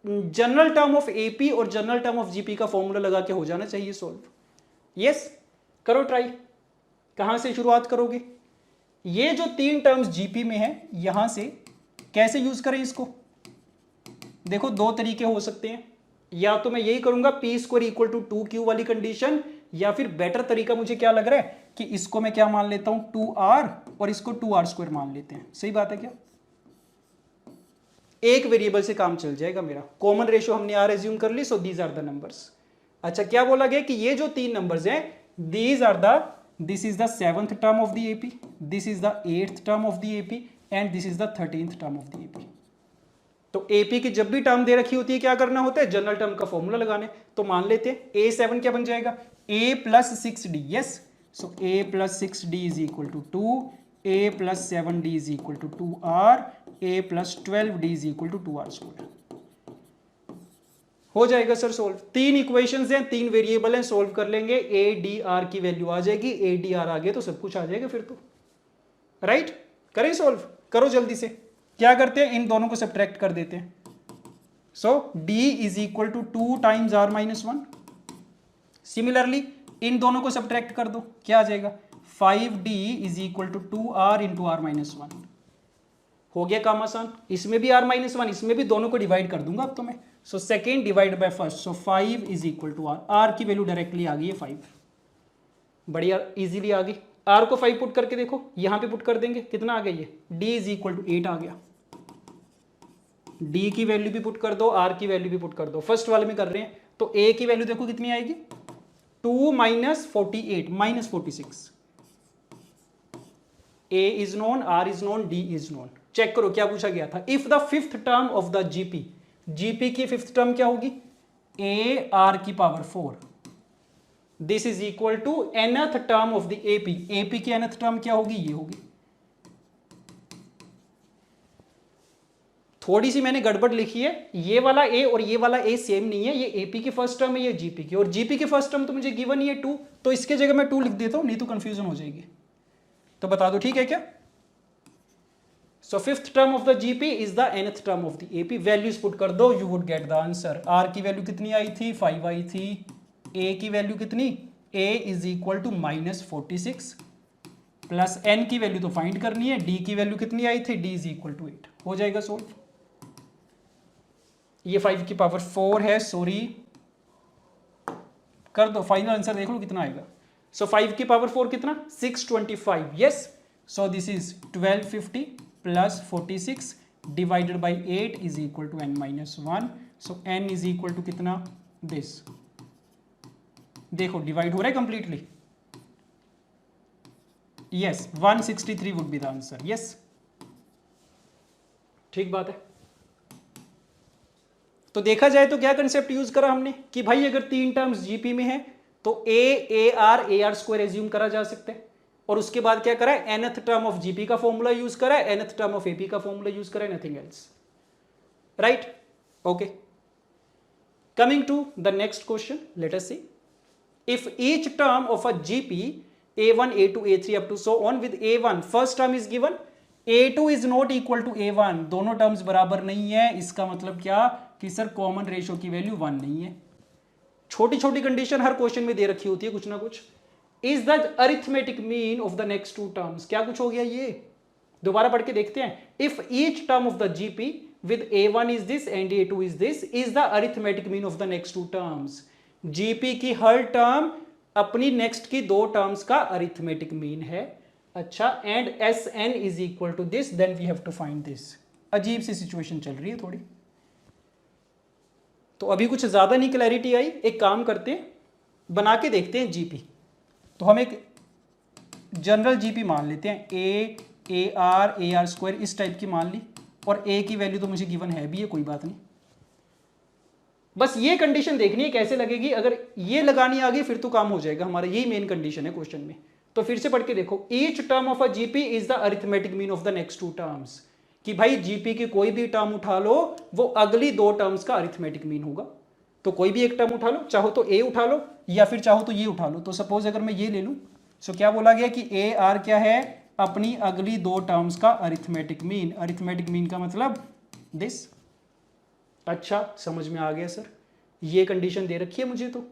जनरल टर्म ऑफ एपी और जनरल टर्म ऑफ जीपी का फॉर्मूला लगा के हो जाना चाहिए सॉल्व। यस करो ट्राई, कहां से शुरुआत करोगे, ये जो तीन टर्म्स जीपी में है यहां से कैसे यूज करें इसको, देखो दो तरीके हो सकते हैं, या तो मैं यही करूंगा p square equal to 2q वाली कंडीशन, या फिर बेटर तरीका मुझे क्या लग रहा है कि इसको मैं क्या मान लेता हूं 2r और इसको 2r स्क्वायर मान लेते हैं, सही बात है क्या, एक वेरिएबल से काम चल जाएगा मेरा, कॉमन रेशियो हमने r एज्यूम कर ली, so these are the numbers. अच्छा क्या बोला गया कि ये जो तीन नंबर्स हैं these are the, this is the 7th term of the AP, this is the 8th term of the AP and this is the 13th term of the AP. तो एपी की जब भी टर्म दे रखी होती है क्या करना होता है, जनरल टर्म का फॉर्मूला लगाने। तो मान लेते हैं A7 क्या बन जाएगा, A plus 6D, yes. So A plus 6D is equal to 2, A plus 7D is equal to 2R, A plus 12D is equal to 2R square. हो जाएगा सर सोल्व। 3 इक्वेशंस हैं, 3 वेरिएबल हैं, solve कर लेंगे, A D R की value आ जाएगी। A D R आ गया तो सब कुछ आ जाएगा फिर तो, राइट। करें सोल्व, करो जल्दी से। क्या करते हैं, इन दोनों को सब्ट्रैक्ट कर देते हैं। So d is equal to 2 times r minus 1। Similarly इन दोनों को सब्ट्रैक्ट कर दो, क्या आ जाएगा, 5d is equal to 2r into r minus 1। हो गया काम आसान। इसमें भी r माइनस 1, इसमें भी, दोनों को डिवाइड कर दूंगा अब तो मैं। So second divide by first, so 5 is equal to r की वैल्यू डायरेक्टली आ गई है 5, बढ़िया इजीली आ गई। r को 5 पुट करके देखो, यहां पे पुट कर देंगे, कितना आ गया ये, d इज इक्वल टू 8 आ गया। d की वैल्यू भी पुट कर दो, r की वैल्यू भी पुट कर दो, फर्स्ट वाले में कर रहे हैं। तो a की वैल्यू देखो कितनी आएगी, 2 minus 48 minus 46। a is known, r is known, d is known. Check करो क्या पूछा गया था, if the fifth term of the GP, GP की फिफ्थ टर्म क्या होगी, a r की power 4, this is equal to nth term of the AP, AP की nth टर्म क्या होगी, ये होगी। थोड़ी सी मैंने गड़बड़ लिखी है, ये वाला a और ये वाला a सेम नहीं है, ये AP की फर्स्ट टर्म है, ये GP की, और GP की फर्स्ट टर्म तो मुझे गिवन ही है 2, तो इसके जगह मैं 2 लिख देता हूं, नहीं तो कंफ्यूजन हो जाएगी। तो बता दो ठीक है क्या। So fifth term of the GP is the nth term of the AP, values put कर दो, you would get the answer. R की वैल्यू कितनी आई थी, 5 आई थी। A की वैल्यू कितनी, A is equal to minus 46, plus N की value तो फाइंड करनी है, D की वैल्यू कितनी आई थी, D इज इक्वल टू 8। हो जाएगा सोल्व। ये 5 की पावर 4 है, सॉरी, कर दो, फाइनल आंसर देख लो कितना आएगा। सो 5 की पावर 4 कितना, 625, yes. So this is 1250 plus 46 divided by 8 is equal to n minus 1। So n is equal to कितना, दिस, देखो डिवाइड हो रहा है completely, yes, 163 would be the answer, yes, ठीक बात है। तो देखा जाए तो क्या कंसेप्ट यूज करा हमने कि भाई अगर 3 टर्म्स जीपी में है तो ए आर स्क्वायर एज्यूम करा जा सकता है, और उसके बाद क्या करा है, nth टर्म ऑफ जीपी का फॉर्मूला यूज करा है, nth टर्म ऑफ एपी का फॉर्मूला यूज करा है, nothing else, right. Okay, coming to the next question, let us see, if each term of a GP A1, A2, A3 up to so on with A1 first term is given, A2 is not equal to A1, दोनों terms बराबर नहीं है, इसका मतलब क्या कि sir common ratio की value 1 नहीं है। छोटी छोटी कंडीशन हर क्वेश्चन में दे रखी होती है कुछ ना कुछ। Is the arithmetic mean of the next 2 terms, क्या कुछ हो गया ये, दोबारा पढ़ के देखते हैं। If each term of the GP with A1 is this and A2 is this is the arithmetic mean of the next 2 terms, GP की हर टर्म अपनी नेक्स्ट की 2 टर्म्स का अरिथमेटिक मीन है। अच्छा, and S N is equal to this, then we have to find this. अजीब सी situation चल रही है थोड़ी, तो अभी कुछ ज्यादा नहीं क्लैरिटी आई, एक काम करते हैं, बना के देखते हैं जीपी। तो हम एक जनरल जीपी मान लेते हैं, ए आर स्क्वायर इस टाइप की मान ली, और ए की वैल्यू तो मुझे गिवन है भी, ये कोई बात नहीं, बस ये कंडीशन देखनी है कैसे लगेगी। अगर ये लगानी आ गई फिर तो काम हो जाएगा हमारा, यही मेन कंडीशन है क्वेश्चन में। तो फिर से पढ़ के देखो, each term of a GP is the arithmetic mean of the next 2 terms, कि भाई जीपी की कोई भी टर्म उठा लो वो अगली 2 टर्म्स का अरिथमेटिक मीन होगा। तो कोई भी एक टर्म उठा लो, चाहो तो ए उठा लो या फिर चाहो तो ये उठा लो। तो सपोज अगर मैं ये ले लूं, सो क्या बोला गया कि ए आर क्या है, अपनी अगली 2 टर्म्स का अरिथमेटिक मीन। अरिथमेटिक मीन का मतलब दिस। अच्छा, समझ में आ गया सर, ये कंडीशन दे रखी है मुझे तो,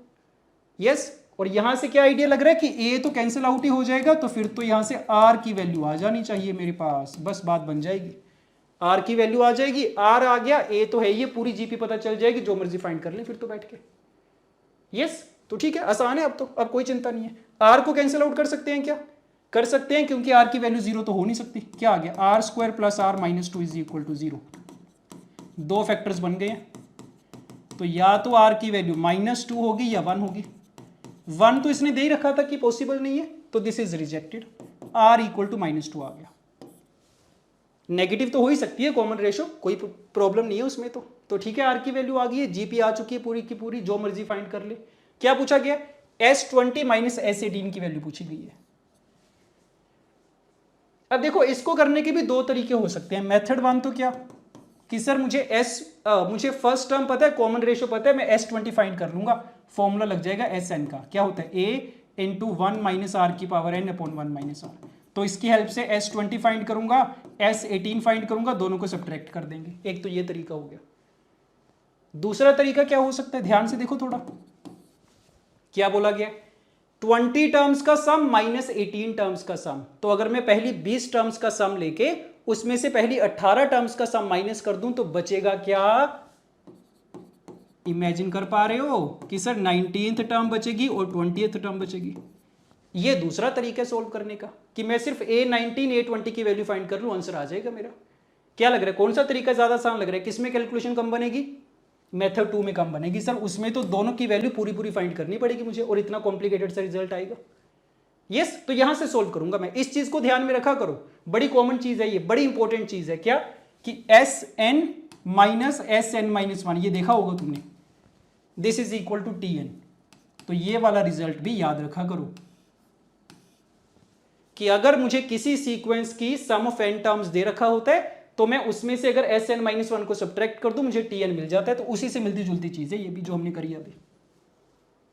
यस। और यहां से क्या आइडिया लग रहा है कि ए तो कैंसिल आउट ही हो जाएगा, तो फिर तो यहां से आर की वैल्यू आ जानी चाहिए मेरे पास, बस बात बन जाएगी, आर की वैल्यू आ जाएगी। आर आ गया, ए तो है, ये पूरी जीपी पता चल जाएगी, जो मर्जी फाइंड कर ले फिर तो बैठ के, यस। तो ठीक है, आसान है अब तो, अब कोई चिंता नहीं है। आर को कैंसिल आउट कर सकते हैं क्या, कर सकते हैं, क्योंकि आर की वैल्यू 0 तो हो नहीं सकती। क्या आ गया, R square plus R minus 2 is equal to 0, 2 factors बन गए हैं। तो या तो आर की वैल्यू -2 होगी या 1 होगी। 1 तो इसने दे ही रखा था कि पॉसिबल नहीं है, तो this is rejected, R equal to -2 आ गया। नेगेटिव तो हो ही सकती है कॉमन रेशो, कोई प्रॉब्लम नहीं है उसमें तो ठीक है, आर की वैल्यू आ गई है, जीपी आ चुकी है पूरी की पूरी, जो मर्जी फाइंड कर ले। क्या पूछा गया? S20 माइनस S18 की वैल्यू पूछी गई है। अब देखो इसको करने के भी दो तरीके हो सकते हैं। मेथड वन तो क्या कि सर मुझे फर्स्ट टर्म पता है, कॉमन रेशो पता है, मैं S20 फाइंड कर लूंगा, फॉर्मूला लग जाएगा SN का, क्या होता है A इंटू 1 माइनस आर की power n upon 1 minus R. तो इसकी हेल्प से S20 फाइंड करूंगा, S18 फाइंड करूंगा, दोनों को सब्ट्रैक्ट कर देंगे। एक तो ये तरीका हो गया। दूसरा तरीका क्या हो सकता है, ध्यान से देखो थोड़ा, क्या बोला गया? 20 टर्म्स का सम माइनस 18 टर्म्स का सम। तो अगर मैं पहली 20 टर्म्स का सम लेके उसमें से पहली 18 टर्म्स का सम माइनस कर दूं तो बचेगा क्या? इमेजिन कर पा रहे हो कि सर 19th टर्म बचेगी और 20th टर्म बचेगी। ये दूसरा तरीका है सोल्व करने का कि मैं सिर्फ A19 A20 की वैल्यू फाइंड कर लूं, आंसर आ जाएगा मेरा। क्या लग रहा है, कौन सा तरीका ज्यादा आसान लग रहा है? किसमें कैलकुलेशन कम बनेगी? मेथड 2 में कम बनेगी सर, उसमें तो दोनों की वैल्यू पूरी पूरी फाइंड करनी पड़ेगी मुझे और इतना कॉम्प्लिकेटेड सा रिजल्ट आएगा। यस, तो यहां से सोल्व करूंगा मैं। इस चीज को ध्यान में रखा करो, बड़ी कॉमन चीज है ये, बड़ी इंपॉर्टेंट चीज है। क्या कि SN माइनस SN माइनस 1, ये देखा होगा तुमने, this is equal to TN। तो ये वाला रिजल्ट भी याद रखा करो कि अगर मुझे किसी सीक्वेंस की सम ऑफ n टर्म्स दे रखा होता है तो मैं उसमें से अगर SN माइनस 1 को सब्ट्रैक्ट कर दूं मुझे TN मिल जाता है। तो उसी से मिलती जुलती चीज है ये भी जो हमने करी अभी।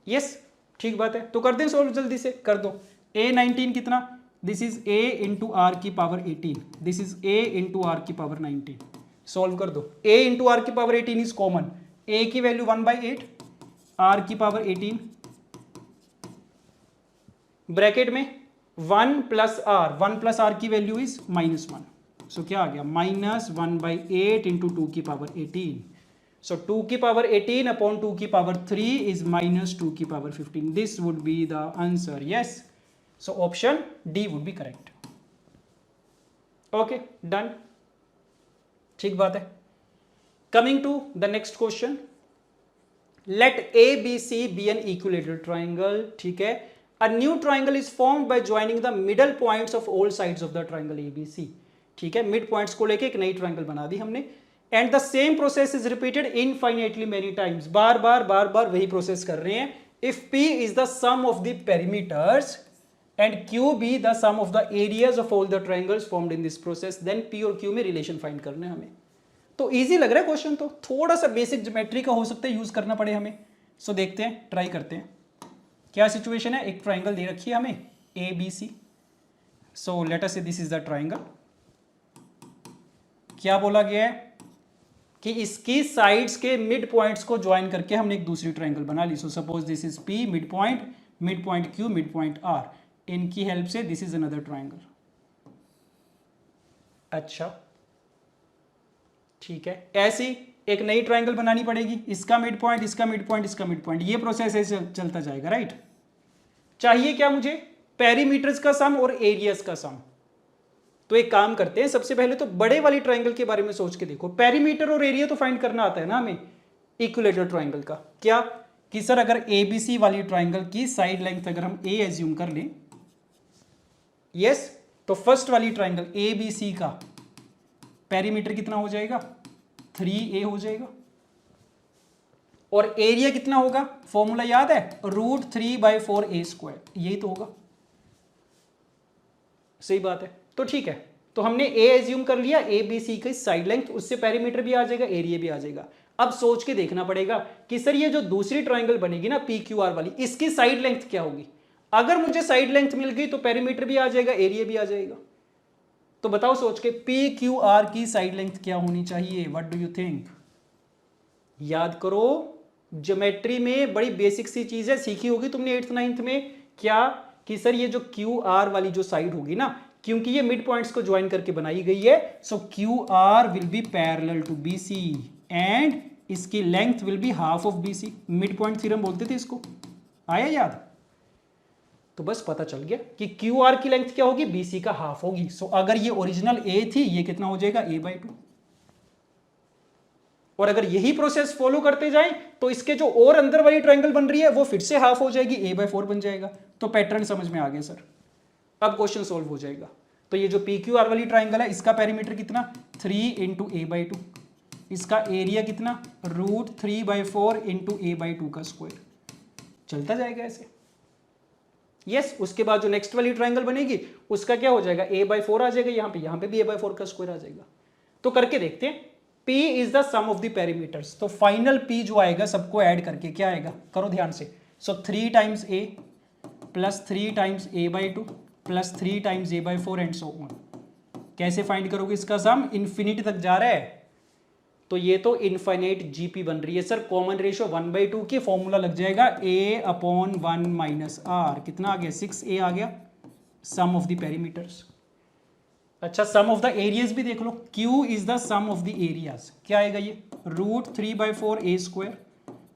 यस, ठीक बात है। तो कर दें सॉल्व, जल्दी से कर दो। A19 कितना? This is A into R की power 18, this is A into R की पावर 19। सॉल्व कर दो। A इंटू आर की पावर 18 इज कॉमन, A की वैल्यू 1/8, आर की पावर 18 ब्रैकेट में 1 प्लस आर, 1 प्लस आर की वैल्यू इज -1। सो क्या आ गया? -1/8 इंटू 2 की पावर 18। सो 2 की पावर 18 अपॉन 2 की पावर 3 इज -2 की power 15। This would be the answer. Yes, so option D would be correct. Okay, done, ठीक बात है। Coming to the next question, let ABC be an equilateral triangle. ठीक है, a new triangle is formed by joining the middle points of all sides of the triangle ABC। ठीक है, mid points को लेके एक नई ट्राइंगल बना दी हमने। And the same process is repeated infinitely many times, बार बार वही प्रोसेस कर रहे हैं। If P is the sum of the perimeters and Q be the sum of the areas of all the triangles formed in this process, then P और Q में relation find करना है हमें। तो इजी लग रहा है क्वेश्चन, तो थोड़ा सा बेसिक ज्योमेट्री का हो सकता है यूज करना पड़े हमें। सो देखते हैं, ट्राई करते हैं। क्या सिचुएशन है, एक ट्राइंगल दे रखी है हमें ABC। सो लेट अस से दिस इज द ट्राइंगल। क्या बोला गया है कि इसकी साइड्स के मिड पॉइंट्स को ज्वाइन करके हमने एक दूसरी ट्राइंगल बना ली। So suppose this is P mid point Q, mid point R, इनकी हेल्प से दिस इज अनदर ट्राइंगल। अच्छा, ठीक है, ऐसी एक नई ट्राइंगल बनानी पड़ेगी, इसका मिड पॉइंट, इसका मिड पॉइंट, इसका मिड पॉइंट, ये प्रोसेस ऐसे चलता जाएगा, राइट। चाहिए क्या मुझे? पेरीमीटर्स का सम और एरियाज का सम। तो एक काम करते हैं, सबसे पहले तो बड़े वाली ट्राइंगल के बारे में सोच के देखो। पेरीमीटर और एरिया तो फाइंड करना आता है ना हमें इक्विलेटरल ट्राइंगल का। क्या कि सर अगर ABC वाली ट्राइंगल की साइड लेंथ अगर हम A एज्यूम कर लें, यस, तो फर्स्ट वाली ट्राइंगल ABC का पेरीमीटर कितना हो जाएगा? 3A हो जाएगा। और एरिया कितना होगा? फॉर्मूला याद है, √3/4A², यही तो होगा। सही बात है, तो ठीक है, तो हमने A एज्यूम कर लिया, ABC की साइड लेंथ, उससे पेरीमीटर भी आ जाएगा, एरिया भी आ जाएगा। अब सोच के देखना पड़ेगा कि सर ये जो दूसरी ट्राइंगल बनेगी ना PQR वाली, इसकी साइड लेंथ क्या होगी? अगर मुझे साइड लेंथ मिल गई तो पेरीमीटर भी आ जाएगा, एरिया भी आ जाएगा। तो बताओ सोच के, PQR की साइड लेंथ क्या होनी चाहिए? What do you think? याद करो, ज्योमेट्री में बड़ी बेसिक सी चीज है, सीखी होगी तुमने 8th 9th में। क्या कि सर ये जो QR वाली जो साइड होगी ना, क्योंकि ये मिड पॉइंट्स को ज्वाइन करके बनाई गई है, so QR will be parallel to BC and इसकी length will be half of BC। Mid point theorem बोलते थे इसको, आया याद? तो बस पता चल गया कि QR की लेंथ क्या होगी? BC का हाफ होगी। सो अगर ये ओरिजिनल A थी, ये कितना हो जाएगा? A/2। और अगर यही प्रोसेस फॉलो करते जाएं तो इसके जो और अंदर वाली ट्राइंगल बन रही है वो फिर से हाफ हो जाएगी, A/4 बन जाएगा। तो पैटर्न समझ में आ गया सर, अब क्वेश्चन सोल्व हो जाएगा। तो ये जो पी क्यू आर वाली ट्राइंगल है इसका पेरीमीटर कितना 3 इंटू ए बाई टू, इसका एरिया कितना √3/4 इंटू ए बाई टू का स्क्वायर, चलता जाएगा ऐसे। यस उसके बाद जो नेक्स्ट वाली ट्राइंगल बनेगी उसका क्या हो जाएगा a/4 आ जाएगा, यहाँ पे भी a/4 का स्क्वायर आ जाएगा। तो करके देखते हैं। P is the sum of the perimeters, तो फाइनल P जो आएगा सबको ऐड करके क्या आएगा, करो ध्यान से। सो 3 times a plus 3 times a/2 plus 3 times a/4 and so on. कैसे फाइंड करोगे इसका सम, इन्फिनिटी तक जा रहा है तो ये तो इनफाइनाइट जीपी बन रही है सर। कॉमन रेशियो 1/2 की फॉर्मूला लग जाएगा a/1 माइनस r, कितना आ गया 6a आ गया, सम ऑफ द पेरीमीटर्स। अच्छा सम ऑफ द एरियाज भी देख लो, Q is the sum of the areas, क्या आएगा ये √3/4 a स्क्वायर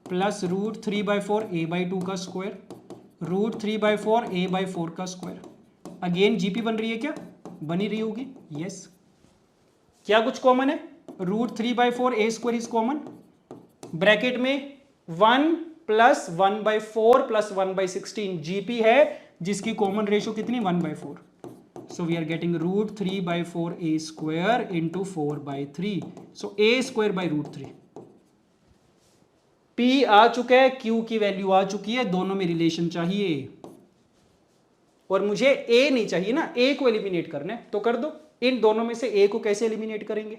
प्लस √3/4 a/2 का स्क्वायर √3/4 a/4 का स्क्वायर। अगेन जीपी बन रही है क्या, बनी रही होगी, यस। क्या कुछ कॉमन है, √3/4 a square is common, bracket में 1 प्लस 1/4 प्लस 1/16 जीपी है जिसकी कॉमन रेशियो कितनी 1/4। So we are getting √3/4 a square into 4/3. So a square by √3. P आ चुका है, Q की वैल्यू आ चुकी है, दोनों में रिलेशन चाहिए और मुझे a नहीं चाहिए ना, a को एलिमिनेट करना है तो कर दो। इन दोनों में से a को कैसे एलिमिनेट करेंगे,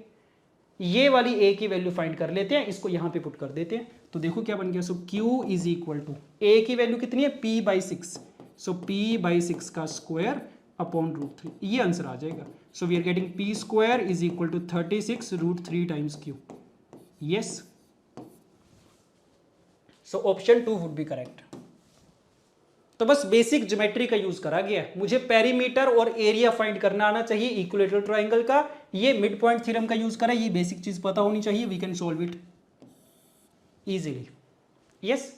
ये वाली a की वैल्यू फाइंड कर लेते हैं, इसको यहां पे पुट कर देते हैं तो देखो क्या बन गया। So Q is equal to a की वैल्यू कितनी है p/6, सो p/6 का स्क्वायर अपॉन √3, ये आंसर आ जाएगा। So we are getting p square is equal to 36 √3 times q, yes. So option 2 would be correct. तो बस बेसिक ज्योमेट्री का यूज करा गया है, मुझे पेरीमीटर और एरिया फाइंड करना आना चाहिए इक्विलेटरल ट्राइंगल का, ये मिड पॉइंट थ्योरम का यूज करा, ये बेसिक चीज पता होनी चाहिए, we can solve it easily, yes.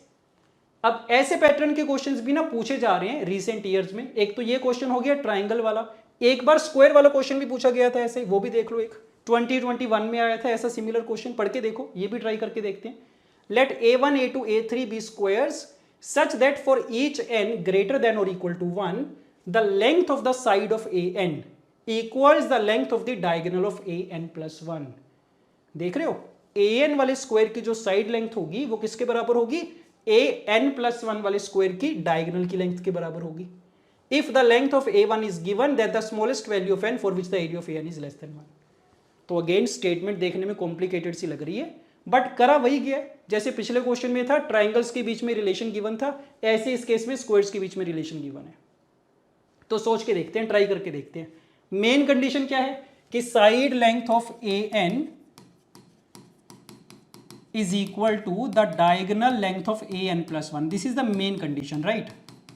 अब ऐसे पैटर्न के क्वेश्चंस भी ना पूछे जा रहे हैं रिसेंट ईयर्स में। एक तो ये क्वेश्चन हो गया ट्राइंगल वाला, एक बार स्क्वायर वाला क्वेश्चन भी पूछा गया था ऐसे, वो भी देख लो, एक 2021 में आया था ऐसा सिमिलर क्वेश्चन, पढ़ के देखो, ये भी ट्राई करके देखते हैं। Let a1 a2 a3 be squares such that for each n greater than or equal to 1 the length of the side of an equals the length of the diagonal of an plus 1। देख रहे हो, an वाले square की जो side length होगी वो किसके बराबर होगी, an plus 1 वाले स्क्वायर की डायगोनल की लेंथ के बराबर होगी। if the length of a1 is given then the smallest value of n for which the area of an is less than 1। तो अगेन स्टेटमेंट देखने में कॉम्प्लिकेटेड सी लग रही है बट करा वही गया, जैसे पिछले क्वेश्चन में था ट्राइंगल्स के बीच में रिलेशन गिवन था, ऐसे इस केस में स्क्वायर्स के बीच में रिलेशन गिवन है। तो सोच के देखते हैं, ट्राई करके देखते हैं। मेन कंडीशन क्या है कि side length of an is equal to the diagonal length of an plus 1, this is the main condition, right.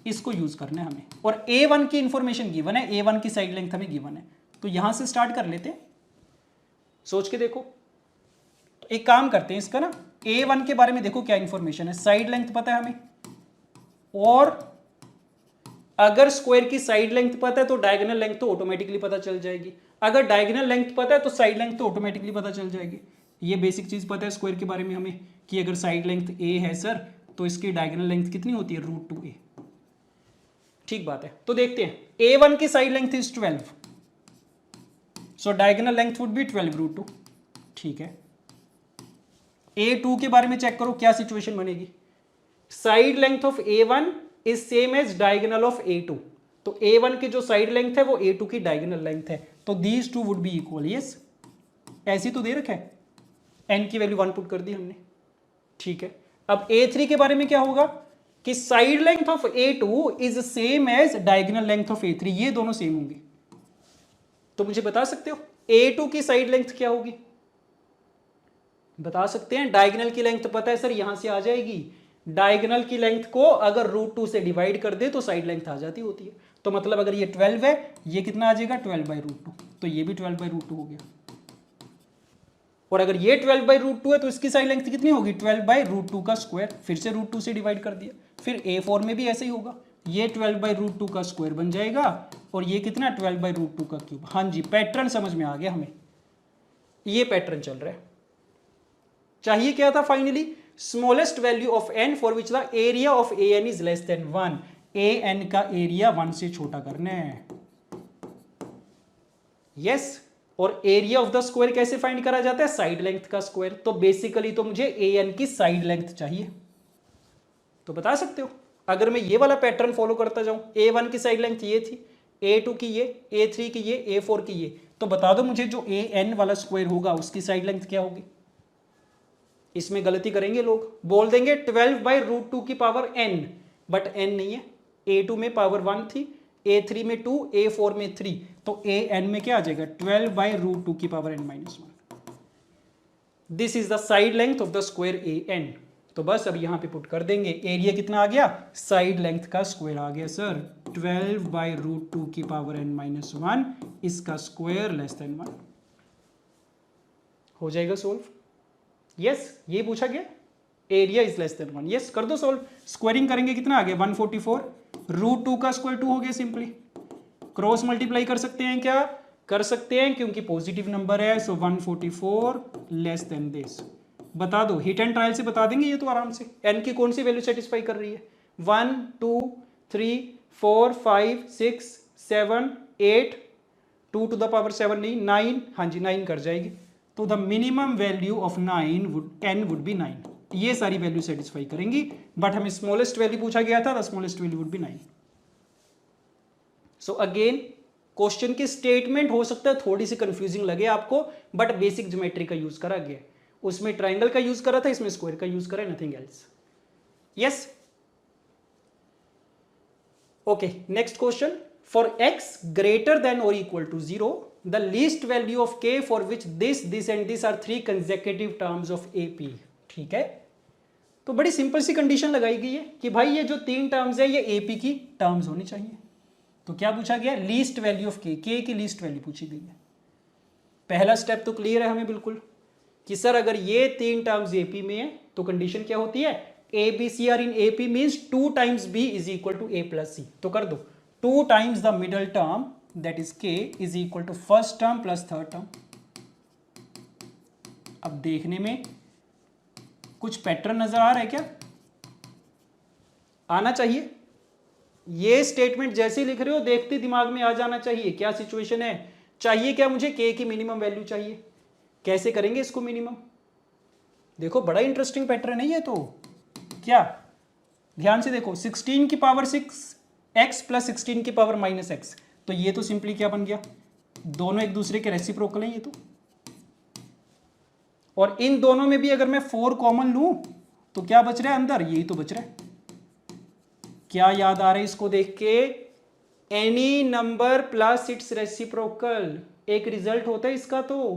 इसको यूज करना है हमें, और a1 की इंफॉर्मेशन गिवन है, a1 की साइड लेंथ हमें गिवन है, तो यहां से स्टार्ट कर लेते हैं। सोच के देखो, एक काम करते हैं इसका ना, a1 के बारे में देखो क्या इंफॉर्मेशन है, साइड लेंथ पता है हमें, और अगर स्क्वायर की साइड लेंथ पता है तो डायगोनल लेंथ तो ऑटोमेटिकली पता चल जाएगी, अगर डायगोनल लेंथ पता है तो साइड लेंथ तो ऑटोमेटिकली पता चल जाएगी। ये बेसिक चीज पता है स्क्वायर के बारे में हमें कि अगर साइड लेंथ a है सर तो इसकी डायगोनल लेंथ कितनी होती है √2a, ठीक बात है। तो देखते हैं, a1 की side length is 12, so diagonal length would be 12 √2, ठीक है। a2 के बारे में चेक करो क्या सिचुएशन बनेगी, side length of a1 is same as diagonal of a2, तो a1 की जो साइड लेंथ है वो a2 की डायगोनल लेंथ है, तो these two would be equal, yes. ऐसी तो दे रखा है, n की वैल्यू 1 पुट कर दी हमने, ठीक है। अब a3 के बारे में क्या होगा कि side length of a2 is same as diagonal length of a3, ये दोनों सेम होंगे। तो मुझे बता सकते हो a2 की साइड लेंथ क्या होगी, बता सकते हैं। डायगोनल की लेंथ पता है सर, यहां से आ जाएगी, डायगोनल की लेंथ को अगर √2 से डिवाइड कर दे तो साइड लेंथ आ जाती होती है, तो मतलब अगर ये 12 है, ये कितना आ जाएगा 12/√2, तो ये भी 12/√2 हो गया, और अगर ये 12/√2 है तो इसकी साइड लेंथ कितनी होगी 12/√2 का स्क्वायर, फिर से √2 से डिवाइड कर दिया। फिर a4 में भी ऐसे ही होगा, ये 12/√2 का स्क्वायर बन जाएगा, और ये कितना 12/√2 का क्यूब। हाँ जी, पैटर्न समझ में आ गया हमें, ये पैटर्न चल रहा है। चाहिए क्या था finally, smallest value of n for which the area of an is less than 1, an का एरिया 1 से छोटा करना है। यस और एरिया ऑफ द स्क्वायर कैसे फाइंड करा जाता है? साइड लेंथ का स्क्वायर। तो बेसिकली तो मुझे एन की साइड लेंथ चाहिए। तो बता सकते हो अगर मैं ये वाला पैटर्न फॉलो करता जाऊं, A1 की साइड लेंथ ये थी, A2 की ये, A3 की ये, A4 की ये, तो बता दो मुझे जो AN वाला स्क्वायर होगा उसकी साइड लेंथ क्या होगी? इसमें गलती करेंगे लोग, बोल देंगे 12/√2 की पावर n, बट n नहीं है। A2 में पावर 1 थी, A3 में 2, A4 में 3, तो AN में क्या आ जाएगा? 12/√2 की power n-1। This is the side length of the square AN। तो बस अब यहां पे पुट कर देंगे, एरिया कितना आ गया? साइड लेंथ का स्क्वायर आ गया सर 12/√2 की पावर n-1, इसका स्क्वायर लेस देन 1। हो जाएगा सोल्व? यस ये पूछा गया, area is less than 1। Yes कर दो सोल्व। स्क्वायरिंग करेंगे कितना आ गया? 144, √2 का स्क्वायर 2 हो गया सिंपली। क्रॉस मल्टीप्लाई कर सकते हैं क्या? कर सकते हैं क्योंकि पॉजिटिव नंबर है। सो 144 लेस देन दिस। बता दो, हिट एंड ट्रायल से बता देंगे ये तो आराम से। n की कौन सी वैल्यू सेटिस्फाई कर रही है? 1 2 3 4 5 6 7 8, 2 टू द पावर 7 नहीं 9, हाँ जी 9 कर जाएगी। तो the minimum value of 9 would be 9। ये सारी वैल्यू सेटिस्फाई करेंगी, बट हमें स्मॉलेस्ट वैल्यू पूछा गया था, the smallest value would be 9। So again question की स्टेटमेंट हो सकता है थोड़ी सी कंफ्यूजिंग लगे आपको, बट बेसिक ज्योमेट्री का यूज करा गया। उसमें ट्राइंगल का यूज करा था, इसमें स्क्वायर का यूज करा, nothing else. Yes okay, next question. For x greater than or equal to 0, the least value of k for which this and this are 3 consecutive terms of AP। ठीक है, तो बड़ी simple सी condition लगाई गई है कि भाई ये जो 3 टर्म्स है ये AP की टर्म्स होनी चाहिए। तो क्या पूछा गया? लीस्ट वैल्यू ऑफ k की लीस्ट वैल्यू पूछी गई है। पहला स्टेप तो क्लियर है हमें बिल्कुल कि सर अगर ये 3 टर्म्स AP में है तो कंडीशन क्या होती है? A B C are in AP means 2 times B is equal to A plus C। तो कर दो 2 times the middle term that is K is equal to first term plus third term। अब देखने में कुछ पैटर्न नजर आ रहा है क्या? आना चाहिए। ये स्टेटमेंट जैसे लिख रहे हो देखते दिमाग में आ जाना चाहिए। क्या सिचुएशन है? चाहिए क्या मुझे? K की मिनिमम वैल्यू चाहिए। कैसे करेंगे इसको मिनिमम? देखो बड़ा इंटरेस्टिंग पैटर्न है ये तो। क्या? ध्यान से देखो, 16 की पावर 6 x प्लस 16 की पावर माइनस x, तो ये तो सिंपली क्या बन गया? दोनों एक दूसरे के रेसिप्रोकल हैं ये तो। और इन दोनों में भी अगर मैं 4 कॉमन लूं तो क्या बच रहा है अंदर? यही तो बच रहा है। क्या याद आ रहा है इसको देख के? Any number plus it's reciprocal एक रिजल्ट होता है इसका। तो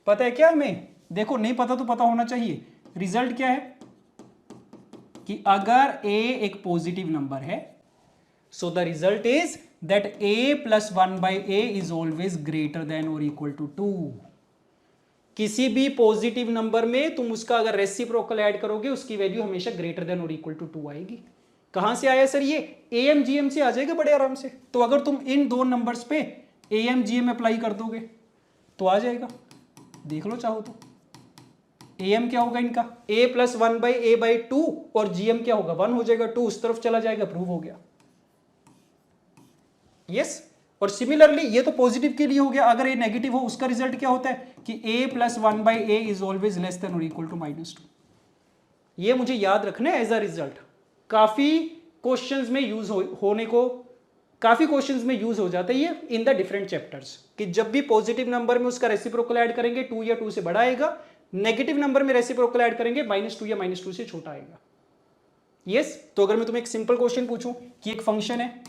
पता है क्या हमें? देखो नहीं पता तो पता होना चाहिए। रिजल्ट क्या है कि अगर a एक पॉजिटिव नंबर है, so the result is that a plus 1/a is always greater than और इक्वल टू 2। किसी भी पॉजिटिव नंबर में तुम उसका अगर रेसिप्रोकल ऐड करोगे उसकी वैल्यू हमेशा ग्रेटर देन और इक्वल टू 2 आएगी। कहां से आया सर ये? AMGM से आ जाएगा बड़े आराम से। तो अगर तुम इन दो नंबर्स पे AMGM अप्लाई कर दोगे तो आ जाएगा। देख लो चाहो तो। AM क्या होगा इनका? A प्लस 1/a/2 और GM क्या होगा? 1 हो जाएगा, 2 उस तरफ चला जाएगा, प्रूव हो गया। यस और सिमिलरली ये तो पॉजिटिव के लिए हो गया। अगर ये नेगेटिव हो उसका रिजल्ट क्या होता है कि A plus 1/a is always less than और इक्वल टू -2। ये मुझे याद रखना है एज अ रिजल्ट। काफी क्वेश्चंस में यूज होने को काफी क्वेश्चंस में यूज हो जाता है ये इन द डिफरेंट चैप्टर्स कि जब भी पॉजिटिव नंबर में उसका रेसिप्रोकल ऐड करेंगे 2 या 2 से बड़ा आएगा, नेगेटिव नंबर में रेसिप्रोकल ऐड करेंगे -2 या -2 से छोटा आएगा। यस तो अगर मैं तुम्हें एक सिंपल क्वेश्चन पूछूं कि एक फंक्शन है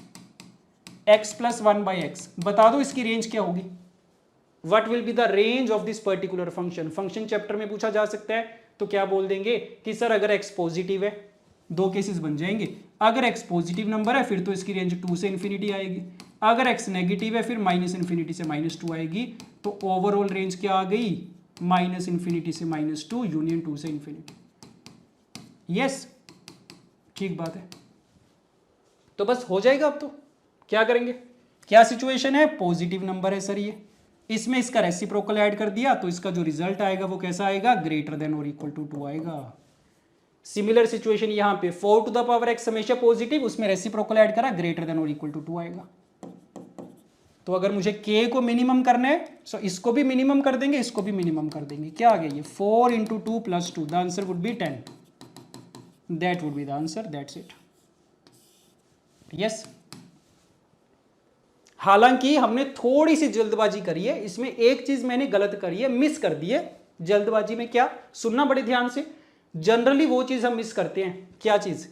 x प्लस 1/x, बता दो इसकी रेंज क्या होगी? What will be the range of this particular function? Function chapter में पूछा जा सकता है। तो क्या बोल देंगे कि सर अगर x पॉजिटिव है, दो केसेस बन जाएंगे। अगर x पॉजिटिव नंबर है फिर तो इसकी रेंज 2 से इंफिनिटी आएगी। अगर x नेगेटिव है फिर -∞ से -2 आएगी। तो ओवरऑल रेंज क्या आ गई? -∞ से -2 यूनियन 2 से इंफिनिटी। यस ठीक बात है। तो बस हो जाएगा। अब तो क्या करेंगे? क्या सिचुएशन है? पॉजिटिव नंबर है सर ये, इसमें इसका रेसिप्रोकल ऐड कर दिया तो इसका जो रिजल्ट आएगा वो कैसा आएगा? ग्रेटर देन और इक्वल टू 2 आएगा। सिमिलर सिचुएशन यहां पे 4 टू द पावर x हमेशा पॉजिटिव, उसमें रेसिप्रोकल ऐड करा, ग्रेटर देन और इक्वल टू 2 आएगा। तो अगर मुझे k को मिनिमम करना है तो इसको भी मिनिमम कर देंगे, इसको भी मिनिमम कर देंगे। क्या आ गया ये 4 into 2 plus 2, the answer would be 10। That would be the answer, that's it. Yes, हालांकि हमने थोड़ी सी जल्दबाजी करी है, इसमें एक चीज मैंने गलत करी है, मिस कर दी है जल्दबाजी में। क्या, सुनना बड़े ध्यान से। जनरली वो चीज हम मिस करते हैं। क्या चीज?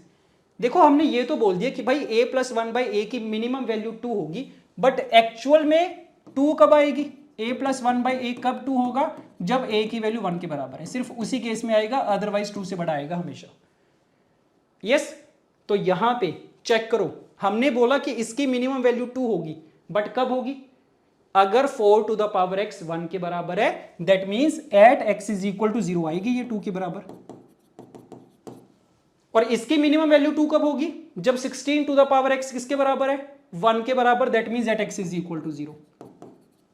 देखो हमने ये तो बोल दिया कि भाई a प्लस 1/a की मिनिमम वैल्यू 2 होगी, बट एक्चुअल में 2 कब आएगी? a प्लस 1/a कब 2 होगा? जब a की वैल्यू 1 के बराबर है, सिर्फ उसी केस में आएगा, अदरवाइज 2 से बड़ा आएगा हमेशा। यस, तो यहां पे चेक करो, हमने बोला कि इसकी मिनिमम वैल्यू 2 होगी, बट कब होगी? अगर 4 टू द पावर x 1 के बराबर है, that means at x is equal to 0 आएगी ये 2 के बराबर। और इसकी मिनिमम वैल्यू 2 कब होगी? जब 16 टू द पावर x किसके बराबर है? 1 के बराबर, that means at x is equal to 0।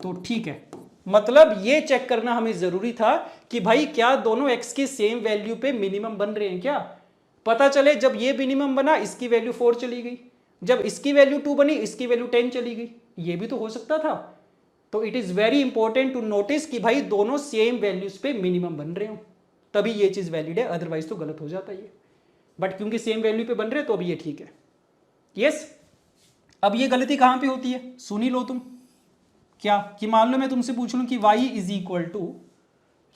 तो ठीक है, मतलब ये चेक करना हमें जरूरी था कि भाई क्या दोनों x की सेम वैल्यू पे मिनिमम बन रहे हैं क्या? पता चले जब ये मिनिमम बना इसकी वैल्यू 4 चली गई, जब इसकी वैल्यू 2 बनी इसकी वैल्यू 10 चली गई, ये भी तो हो सकता था। तो it is very important to notice कि भाई दोनों सेम वैल्यूज पे मिनिमम बन रहे हो, तभी ये चीज वैलिड है, अदरवाइज तो गलत हो जाता है ये। बट क्योंकि सेम वैल्यू पे बन रहे तो अभी ये ठीक है। यस, अब ये गलती कहां पे होती है सुन ही लो तुम। क्या कि मान लो मैं तुमसे पूछ लूं कि y इज इक्वल टू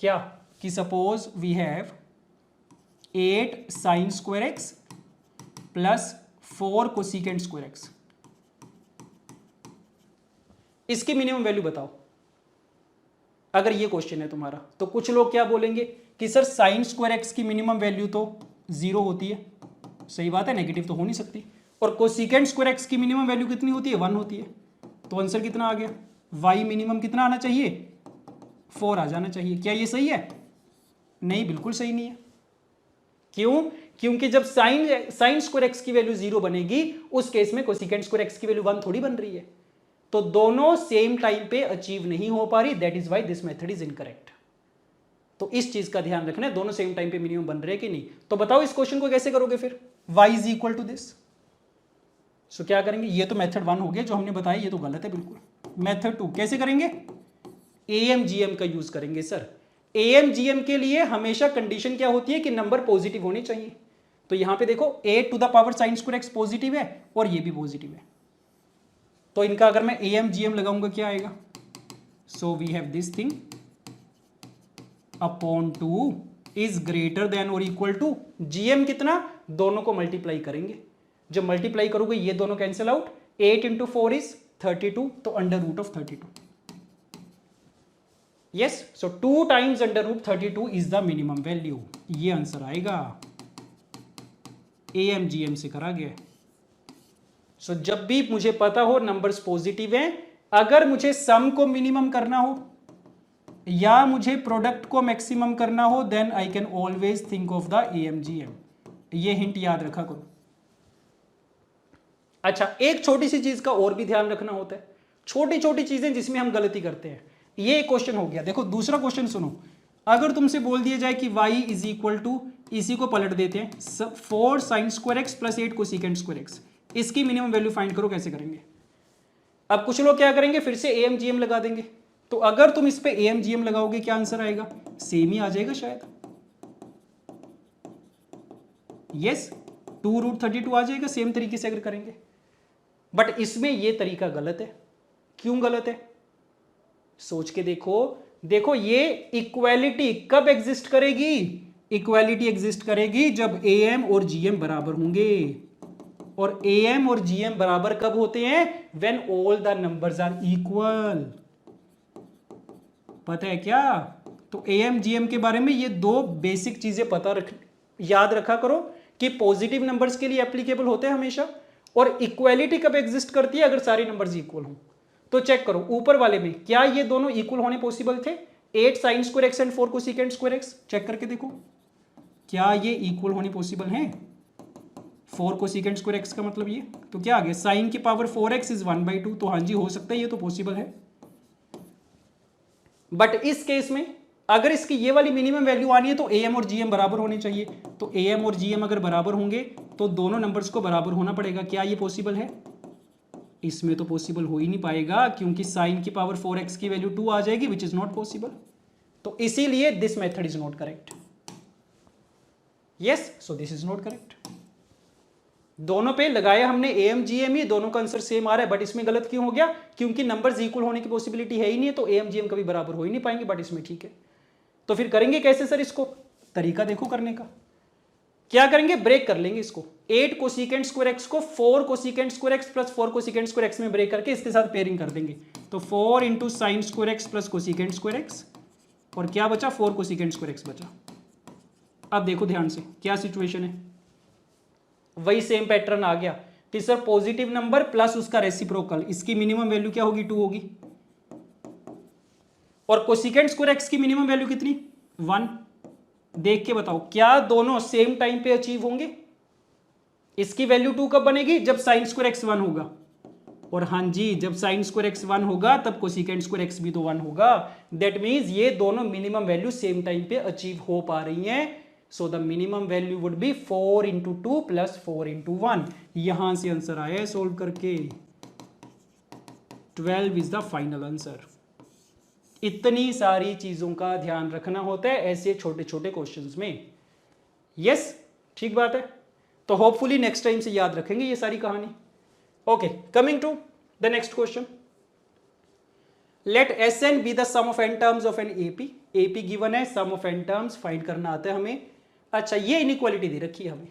क्या, कि suppose we have 8 sine square X plus 4 cosecant square X, इसकी मिनिमम वैल्यू बताओ। अगर ये क्वेश्चन है तुम्हारा तो कुछ लोग क्या बोलेंगे कि सर साइन स्क्वायर एक्स की मिनिमम वैल्यू तो 0 होती है, सही बात है, नेगेटिव तो हो नहीं सकती। और कोसिकेंट स्क्वायर एक्स की मिनिमम वैल्यू कितनी होती है? 1 होती है। तो आंसर कितना आ गया? y मिनिमम कितना आना चाहिए? 4 आ जाना चाहिए। क्या ये सही है? नहीं, बिल्कुल सही नहीं है। क्यों? क्योंकि जब साइन स्क्वायर एक्स की वैल्यू 0 बनेगी उस केस में कोसिकेंट स्क्वायर एक्स की वैल्यू 1 थोड़ी बन रही है, तो दोनों सेम टाइम पे अचीव नहीं हो पा रही, that is why this method is incorrect. तो इस चीज का ध्यान रखना है, दोनों सेम टाइम पे मिनिमम बन रहे हैं कि नहीं। तो बताओ इस क्वेश्चन को कैसे करोगे फिर? y is equal to this, so क्या करेंगे? ये तो मेथड 1 हो गया जो हमने बताया, ये तो गलत है बिल्कुल। मेथड 2 कैसे करेंगे? AMGM का यूज करेंगे सर। AMGM के लिए हमेशा कंडीशन क्या होती है कि नंबर पॉजिटिव होने चाहिए। तो यहां पे देखो 8 to the power sine square X positive है और ये भी पॉजिटिव है, तो इनका अगर मैं AMGM लगाऊंगा क्या आएगा? So we have this thing upon 2 is greater than और इक्वल टू GM कितना? दोनों को मल्टीप्लाई करेंगे, जब मल्टीप्लाई करोगे ये दोनों कैंसिल आउट, 8 इंटू 4 इज 32, तो under root of 32। Yes, so 2 times under root 32 is the minimum value, ये आंसर आएगा। AMGM से करा गया। सो जब भी मुझे पता हो नंबर्स पॉजिटिव हैं, अगर मुझे सम को मिनिमम करना हो या मुझे प्रोडक्ट को मैक्सिमम करना हो, then I can always think of the AMGM। ये हिंट याद रखा करो। अच्छा, एक छोटी सी चीज का और भी ध्यान रखना होता है, छोटी छोटी चीजें जिसमें हम गलती करते हैं। ये क्वेश्चन हो गया। देखो दूसरा क्वेश्चन सुनो, अगर तुमसे बोल दिया जाए कि y इज इक्वल टू, इसी को पलट देते हैं, 4 sign square X plus 8 cosecant square X, इसकी मिनिमम वैल्यू फाइंड करो, कैसे करेंगे? अब कुछ लोग क्या करेंगे, फिर से AMGM लगा देंगे। तो अगर तुम इस पे AMGM लगाओगे क्या आंसर आएगा? सेम ही आ जाएगा शायद। यस, 2 रूट 32 आ जाएगा सेम तरीके से अगर करेंगे। बट इसमें ये तरीका गलत है। क्यों गलत है? सोच के देखो। देखो ये इक्वालिटी कब एग्जिस्ट करेगी? इक्वालिटी एग्जिस्ट करेगी जब AM और GM बराबर होंगे। और AM और GM बराबर कब होते हैं? When all the numbers are equal. पता है क्या? तो AMGM के बारे में ये 2 बेसिक चीजें याद रखा करो कि पॉजिटिव नंबर्स के लिए एप्लीकेबल होते हैं हमेशा, और इक्वालिटी कब एग्जिस्ट करती है? अगर सारे नंबर्स इक्वल हों। तो चेक करो ऊपर वाले में क्या ये दोनों इक्वल होने पॉसिबल थे? 8 sine square X and 4 cosecant square X, check करके देखो क्या ये इक्वल होने पॉसिबल हैं? 4 कोसिकेंट स्क्वायर एक्स का मतलब ये, तो क्या आ गया? साइन की पावर 4x इज 1/2, तो हाँ जी हो सकता है, ये तो पॉसिबल है। बट इस केस में अगर इसकी ये वाली मिनिमम वैल्यू आनी है तो AM और GM बराबर होने चाहिए। तो AM और GM अगर बराबर होंगे तो दोनों नंबर्स को बराबर होना पड़ेगा। क्या ये पॉसिबल है? इसमें तो पॉसिबल हो ही नहीं पाएगा क्योंकि साइन की पावर 4x की वैल्यू 2 आ जाएगी विच इज नॉट पॉसिबल। तो इसीलिए this method is not correct. Yes, so this is not correct. दोनों पे लगाया हमने AMGM, दोनों का आंसर सेम आ रहा है, बट इसमें गलत क्यों हो गया? क्योंकि नंबर्स इक्वल होने की पॉसिबिलिटी है ही नहीं है, तो AMGM कभी बराबर हो ही नहीं पाएंगे, बट इसमें ठीक है। तो फिर करेंगे कैसे सर इसको? तरीका देखो करने का। क्या करेंगे? ब्रेक कर लेंगे इसको। 8 कोसिकेंट स्क्वायर x को 4 cosecant square x plus 4 cosecant square x में ब्रेक करके इसके साथ पेयरिंग कर देंगे। तो 4 into sine square x plus cosecant square x, और क्या बचा? 4 कोसिकेंट स्क्वायर x बचा। अब देखो ध्यान से क्या सिचुएशन है, वही सेम पैटर्न आ गया कि सर पॉजिटिव नंबर प्लस उसका रेसिप्रोकल, इसकी मिनिमम वैल्यू क्या होगी? 2 होगी। और कोसिकेंट स्क्वायर x की मिनिमम वैल्यू कितनी? 1। देख के बताओ क्या दोनों सेम टाइम पे अचीव होंगे? इसकी वैल्यू 2 कब बनेगी? जब साइन स्क्वायर x 1 होगा। और हाँ जी, जब साइन स्क्वायर x 1 होगा तब कोसिकेंट स्क्वायर x भी तो 1 होगा। दैट मीन्स ये दोनों मिनिमम वैल्यू सेम टाइम पे अचीव हो पा रही हैं। So the minimum value would be 4 into 2 plus 4 into 1। यहां से आंसर आया है सोल्व करके। 12 इज द फाइनल आंसर। इतनी सारी चीजों का ध्यान रखना होता है ऐसे छोटे छोटे क्वेश्चंस में। यस, ठीक बात है। तो होपफुली नेक्स्ट टाइम से याद रखेंगे ये सारी कहानी। Okay, coming to the next question. Let Sn be the sum of n terms of an AP। AP given है, sum of n terms find करना आता है हमें। अच्छा, ये इनइक्वालिटी दे रखी है हमें,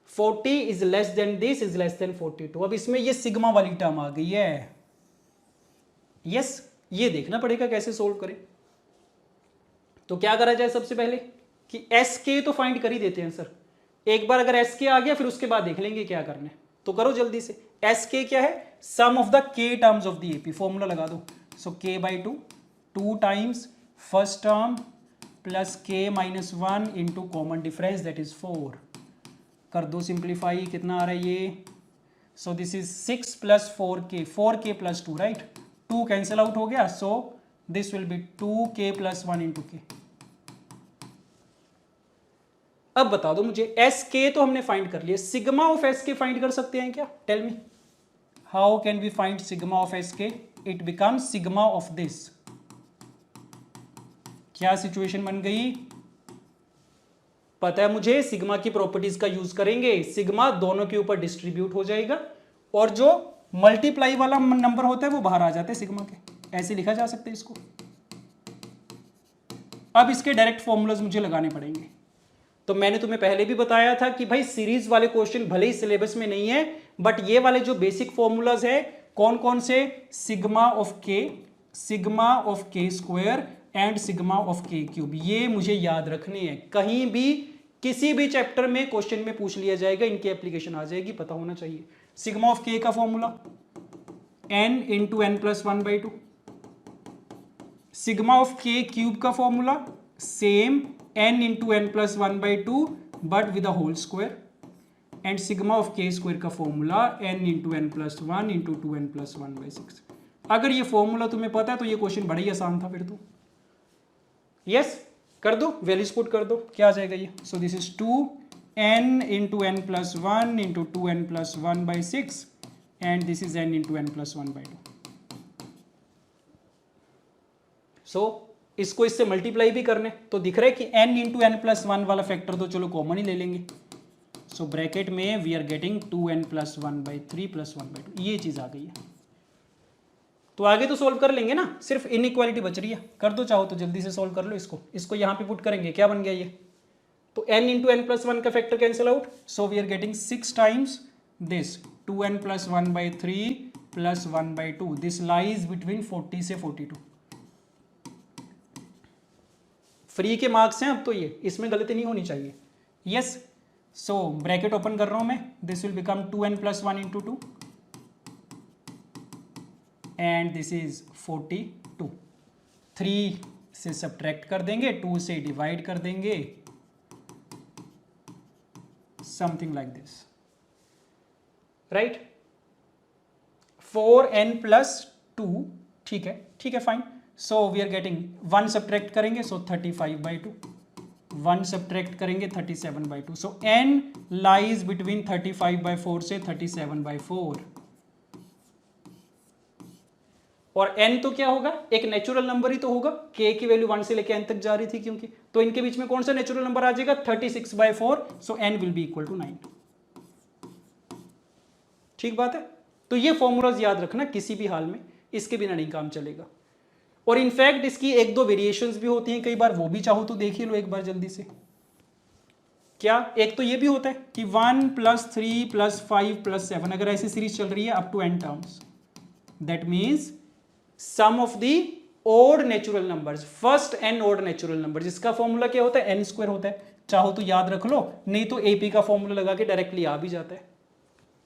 40 is less than this is less than 42। अब इसमें ये सिग्मा वाली टर्म आ गई है। यस, ये देखना पड़ेगा कैसे सोल्व करें। तो क्या करा जाए सबसे पहले कि SK तो फाइंड कर ही देते हैं सर। एक बार अगर SK आ गया फिर उसके बाद देख लेंगे क्या करना है। तो करो जल्दी से। SK क्या है? Sum of the K terms of the AP। Formula लगा दो। So K/2 2 times first term plus K minus 1 into common difference that is 4। कर दो सिंप्लीफाई, कितना आ रहा है ये? So this is 6 plus 4K plus 2, right? 2 cancel out हो गया, so this will be 2K plus 1 into K। अब बता दो मुझे, SK तो हमने फाइंड कर लिया, सिग्मा ऑफ SK फाइंड कर सकते हैं क्या? Tell me how can we find sigma of SK? It becomes sigma of this. क्या सिचुएशन बन गई? पता है मुझे, सिग्मा की प्रॉपर्टीज का यूज करेंगे। सिग्मा दोनों के ऊपर डिस्ट्रीब्यूट हो जाएगा और जो मल्टीप्लाई वाला नंबर होता है वो बाहर आ जाते हैं सिग्मा के। ऐसे लिखा जा सकता है इसको। अब इसके डायरेक्ट फॉर्मूलाज मुझे लगाने पड़ेंगे। तो मैंने तुम्हें पहले भी बताया था कि भाई सीरीज वाले क्वेश्चन भले ही सिलेबस में नहीं है, बट ये वाले जो बेसिक फॉर्मूलाज है कौन कौन से? Sigma of K square and sigma of K cube, ये मुझे याद रखने हैं। कहीं भी किसी भी चैप्टर में क्वेश्चन में पूछ लिया जाएगा, इनकी एप्लीकेशन आ जाएगी, पता होना चाहिए। सिग्मा ऑफ के का formula n into N plus 1/2। Sigma of K cube का formula same, n into N plus 1/2 but with a whole square. And sigma of K square का formula n into N plus 1 into 2n plus 1/6। अगर ये formula तुम्हें पता है तो ये question बड़ा ही आसान था फिर तो। यस, कर दो, वैल्यूज पुट कर दो, क्या आ जाएगा ये? So this is 2n into N plus 1 into 2n plus 1/6 and this is n into N plus 1/2। सो इसको इससे मल्टीप्लाई भी करने, तो दिख रहा है कि n इंटू एन प्लस 1 वाला फैक्टर तो चलो कॉमन ही ले लेंगे। सो ब्रैकेट में we are getting 2n plus 1/3 plus 1/2, ये चीज आ गई है। तो आगे तो सोल्व कर लेंगे ना, सिर्फ इनइक्वालिटी बच रही है। कर दो चाहो तो जल्दी से सोल्व कर लो इसको यहां पे पुट करेंगे, क्या बन गया ये? तो n इंटू एन प्लस 1 का factor cancel out, so we are getting 6 times this 2n plus 1/3 plus 1/2। This lies between 40 से 42। फ्री के मार्क्स हैं अब तो, ये इसमें गलती नहीं होनी चाहिए। यस, सो ब्रैकेट ओपन कर रहा हूं मैं। This will become 2n plus 1 into 2 and this is 42। 3 से सब्ट्रैक्ट कर देंगे, 2 से डिवाइड कर देंगे, something like this, right? 4n plus 2, ठीक है fine. So we are getting 1 subtract करेंगे, सो 35/2, 1 सब्ट्रैक्ट करेंगे 37/2। सो n लाइज बिटवीन 35/4 से 37/4। और n तो क्या होगा, एक नेचुरल नंबर ही तो होगा, k की वैल्यू 1 से लेके n तक जा रही थी क्योंकि, तो इनके बीच में कौन सा नेचुरल नंबर आ जाएगा, 36/4, so n will be equal to 9। ठीक बात है। तो ये फॉर्मूलाज याद रखना किसी भी हाल में, इसके बिना नहीं काम चलेगा। और इनफैक्ट इसकी एक दो वेरिएशंस भी होती हैं कई बार, वो भी चाहो तो देख ही लो एक बार जल्दी से। क्या, एक तो ये भी होता है कि 1 + 3 + 5 + 7, अगर ऐसी सीरीज चल रही है up to n terms, that means sum of the odd natural numbers, first n odd natural number, जिसका फॉर्मूला क्या होता है, n² होता है। चाहो तो याद रख लो, नहीं तो AP का फॉर्मूला लगा के डायरेक्टली आ भी जाता है।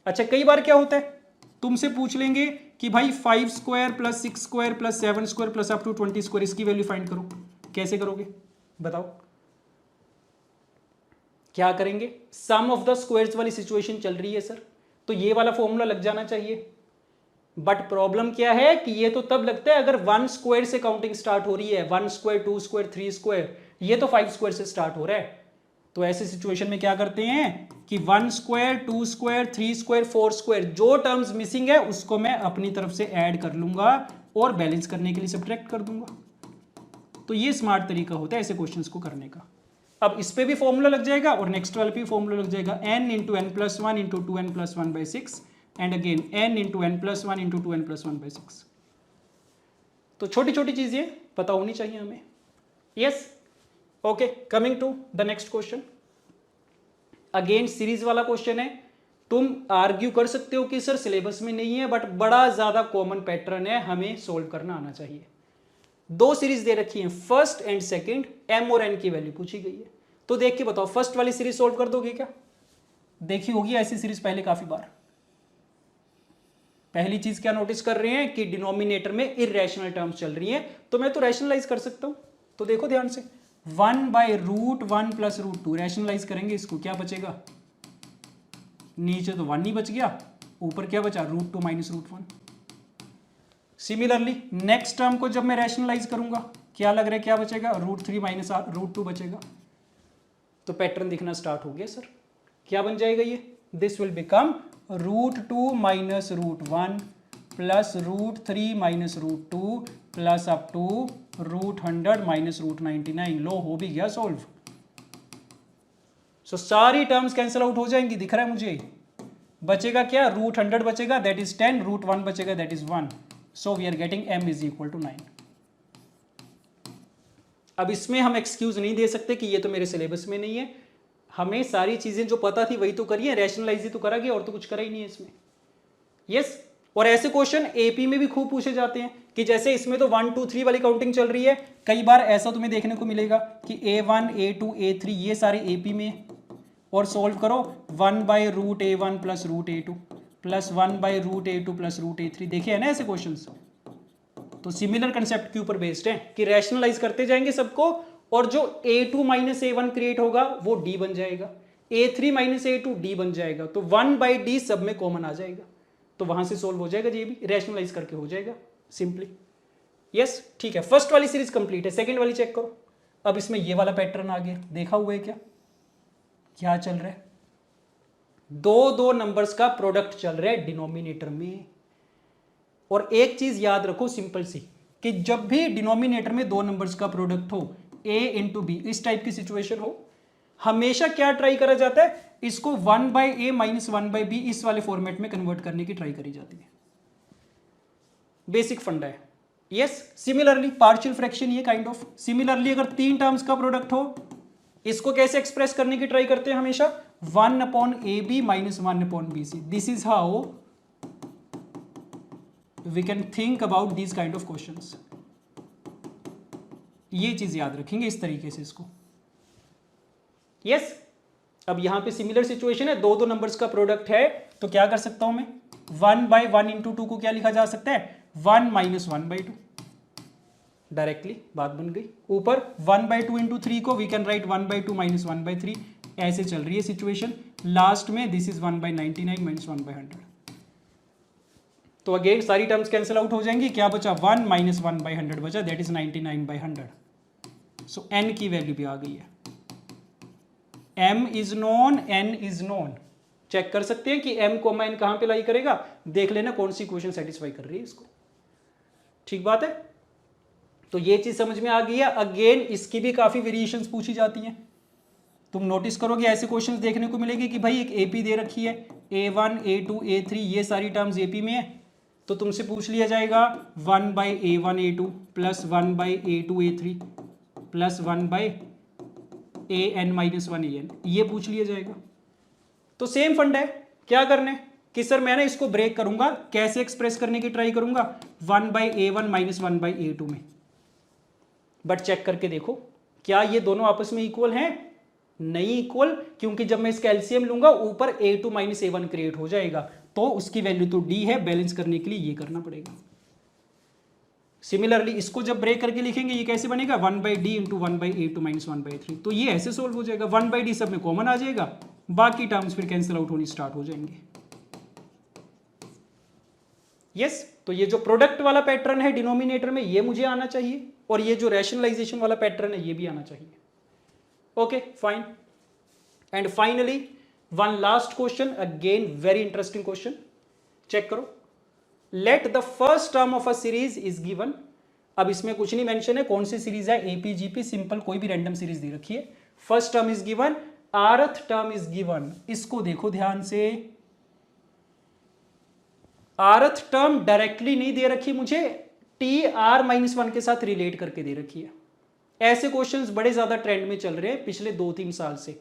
अच्छा, कई बार क्या होता है, तुमसे पूछ लेंगे कि भाई 5² + 6² + 7² + अप टू 20², इसकी वैल्यू फाइंड करो। कैसे करोगे बताओ, क्या करेंगे, सम ऑफ द स्क्वायर्स वाली सिचुएशन चल रही है सर, तो ये वाला फॉर्मूला लग जाना चाहिए। बट प्रॉब्लम क्या है कि ये तो तब लगता है अगर 1² से काउंटिंग स्टार्ट हो रही है, 1², 2², 3², ये तो 5² से स्टार्ट हो रहा है। तो ऐसे सिचुएशन में क्या करते हैं कि 1², 2², 3², 4², जो टर्म्स मिसिंग है उसको मैं अपनी तरफ से ऐड कर लूंगा और बैलेंस करने के लिए सब्ट्रैक्ट कर दूंगा। तो ये स्मार्ट तरीका होता है ऐसे क्वेश्चंस को करने का। अब इस पे भी फॉर्मूला लग जाएगा और नेक्स्ट वाले पे फॉर्मूला लग जाएगा, n × n + 1 × 2n + 1/6 and again n × n + 1 × 2n + 1/6। तो छोटी छोटी चीजें पता होनी चाहिए हमें। Yes, okay, coming to the next question. Again series वाला क्वेश्चन है। तुम आर्ग्यू कर सकते हो कि सर सिलेबस में नहीं है, बट बड़ा ज्यादा कॉमन पैटर्न है, हमें सोल्व करना आना चाहिए। दो सीरीज दे रखी है, फर्स्ट एंड सेकंड, m और n की वैल्यू पूछी गई है। तो देख के बताओ, फर्स्ट वाली सीरीज सोल्व कर दोगे क्या? देखी होगी ऐसी सीरीज पहले काफी बार। पहली चीज क्या नोटिस कर रहे हैं कि डिनोमिनेटर में इरेशनल टर्म्स चल रही हैं, तो मैं तो रैशनलाइज कर सकता हूं। तो देखो ध्यान से, 1/√1 + √2 रैशनलाइज करेंगे इसको, क्या बचेगा, नीचे तो 1 ही बच गया, ऊपर क्या बचा, √2 - √1। सिमिलरली नेक्स्ट टर्म को जब मैं रैशनलाइज करूंगा, क्या लग रहा है क्या बचेगा, √3 - √2 बचेगा। तो पैटर्न दिखना स्टार्ट हो गया सर। क्या बन जाएगा ये, this will become √2 - √1 + √3 - √2 plus up to √100 - √99। लो, हो भी गया सॉल्व। सो सारी टर्म्स कैंसिल आउट हो जाएंगी, दिख रहा है मुझे। बचेगा क्या, √100 बचेगा, दैट इज 10, √1 बचेगा, that is 1। So we are getting m = 9। अब इसमें हम एक्सक्यूज नहीं दे सकते कि ये तो मेरे सिलेबस में नहीं है। हमें सारी चीजें जो पता थी वही तो करिए, रैशनलाइज ही तो करा गया, और तो कुछ करा ही नहीं है इसमें। यस, और ऐसे क्वेश्चन एपी में भी खूब पूछे जाते हैं कि जैसे इसमें तो 1 2 3 वाली काउंटिंग चल रही है, कई बार ऐसा तुम्हें देखने को मिलेगा कि A1 A2 A3 ये सारे एपी में, और सोल्व करो 1/√A1 + √A2 + 1/√A2 + √A3। देखे है ना ऐसे क्वेश्चंस। तो सिमिलर कंसेप्ट के ऊपर बेस्ड है कि रैशनलाइज करते जाएंगे सबको, और जो A2 - A1 क्रिएट होगा वो D बन जाएगा, A3 - A2 D बन जाएगा, तो 1/D सब में कॉमन आ जाएगा, तो वहां से सोल्व हो जाएगा, ये भी रैशनलाइज करके हो जाएगा सिंपली। यस, ठीक है, फर्स्ट वाली सीरीज कंप्लीट है, सेकंड वाली चेक करो। अब इसमें ये वाला पैटर्न आ गया, देखा हुआ है क्या, क्या चल रहा है, दो नंबर्स का प्रोडक्ट चल रहा है डिनोमिनेटर में। और एक चीज याद रखो सिंपल सी, कि जब भी डिनोमिनेटर में दो नंबर्स का प्रोडक्ट हो, a × b, इस टाइप की सिचुएशन हो, हमेशा क्या ट्राई करा जाता है, इसको 1/a - 1/b इस वाले फॉर्मेट में कन्वर्ट करने की ट्राई करी जाती है। बेसिक फंडा है। यस, सिमिलरली पार्शियल फ्रैक्शन ये काइंड ऑफ, सिमिलरली अगर तीन टर्म्स का प्रोडक्ट हो, इसको कैसे एक्सप्रेस करने की ट्राई करते हैं हमेशा, 1/ab - 1/bc। This is how we can think about these kind of questions। ये चीज याद रखेंगे इस तरीके से इसको। यस, अब यहां पे सिमिलर सिचुएशन है, दो नंबर्स का प्रोडक्ट है, तो क्या कर सकता हूं मैं, 1/1 × 2 को क्या लिखा जा सकता है, 1 - 1/2। डायरेक्टली बात बन गई। ऊपर 1/2 × 3 को वी कैन राइट 1/2 - 1/3। ऐसे चल रही है सिचुएशन। लास्ट में दिस इज 1/99 - 1/100। तो अगेन सारी टर्म्स कैंसिल आउट हो जाएंगी, क्या बचा, 1 - 1/100 बचा, दैट इज 99/100। सो n की वैल्यू भी आ गई है। m is known, n is known. चेक कर सकते हैं कि m, n कहां पे लाई करेगा, देख लेना कौन सी इक्वेशन सेटिस्फाई कर रही है इसको। ठीक बात है। तो ये चीज समझ में आ गई है। अगेन इसकी भी काफी वेरिएशंस पूछी जाती हैं। तुम नोटिस करोगे ऐसे क्वेश्चंस देखने को मिलेंगे कि भाई एक एपी दे रखी है, A1 A2 A3 ये सारी टर्म्स एपी में है, तो तुमसे पूछ लिया जाएगा 1/A1 A2 plus 1/A2 A3 plus 1/AN-1 AN, ये पूछ लिया जाएगा। तो सेम फंड है, क्या करना है कि सर मैं ना इसको ब्रेक करूंगा, कैसे एक्सप्रेस करने की ट्राई करूंगा 1/A1 माइनस 1/A2 में। बट चेक करके देखो क्या ये दोनों आपस में इक्वल हैं? नहीं इक्वल, क्योंकि जब मैं इसका एलसीएम लूंगा ऊपर A2 माइनस A1 क्रिएट हो जाएगा, तो उसकी वैल्यू तो D है, बैलेंस करने के लिए ये करना पड़ेगा। सिमिलरली इसको जब ब्रेक करके लिखेंगे ये कैसे बनेगा 1/D इंटू 1/A2 माइनस 1/3, तो ये ऐसे सोल्व हो जाएगा। 1/D सब में कॉमन आ जाएगा, बाकी टर्म्स फिर कैंसिल आउट होनी स्टार्ट हो जाएंगे। यस, तो ये जो प्रोडक्ट वाला पैटर्न है डिनोमिनेटर में ये मुझे आना चाहिए, और ये जो रैशनलाइजेशन वाला पैटर्न है ये भी आना चाहिए। Okay fine. And finally one last question, again very interesting question, check करो। Let the first term of a series is given. अब इसमें कुछ नहीं मेंशन है कौन सी सीरीज है, एपीजीपी सिंपल कोई भी रैंडम सीरीज दे रखी है। First term is given, rth term is given. इसको देखो ध्यान से, rth टर्म डायरेक्टली नहीं दे रखी मुझे, TR-1 के साथ रिलेट करके दे रखी है। ऐसे क्वेश्चंस बड़े ज्यादा ट्रेंड में चल रहे हैं पिछले 2-3 साल से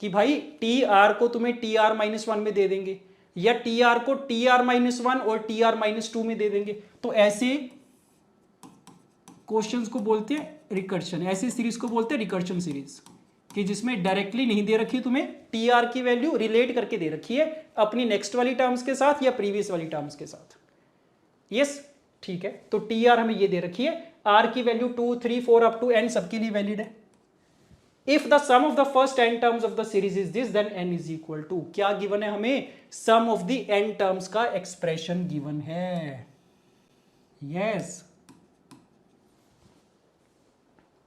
कि भाई TR को तुम्हें TR-1 में दे देंगे, या TR को TR-1 और TR-2 में दे देंगे। तो ऐसे क्वेश्चंस को बोलते हैं रिकर्शन, ऐसी सीरीज को बोलते हैं रिकर्शन सीरीज, कि जिसमें डायरेक्टली नहीं दे रखी तुम्हें TR की वैल्यू, रिलेट करके दे रखी है अपनी नेक्स्ट वाली टर्म्स के साथ या प्रीवियस वाली टर्म्स के साथ। यस ठीक है, तो TR हमें ये दे रखी है, R की वैल्यू 2, 3, 4 अप टू n सबके लिए वैलिड है। If the sum of the first n terms of the series is this then n is equal to, क्या गिवन है हमें, sum of the n terms का एक्सप्रेशन गिवन है। Yes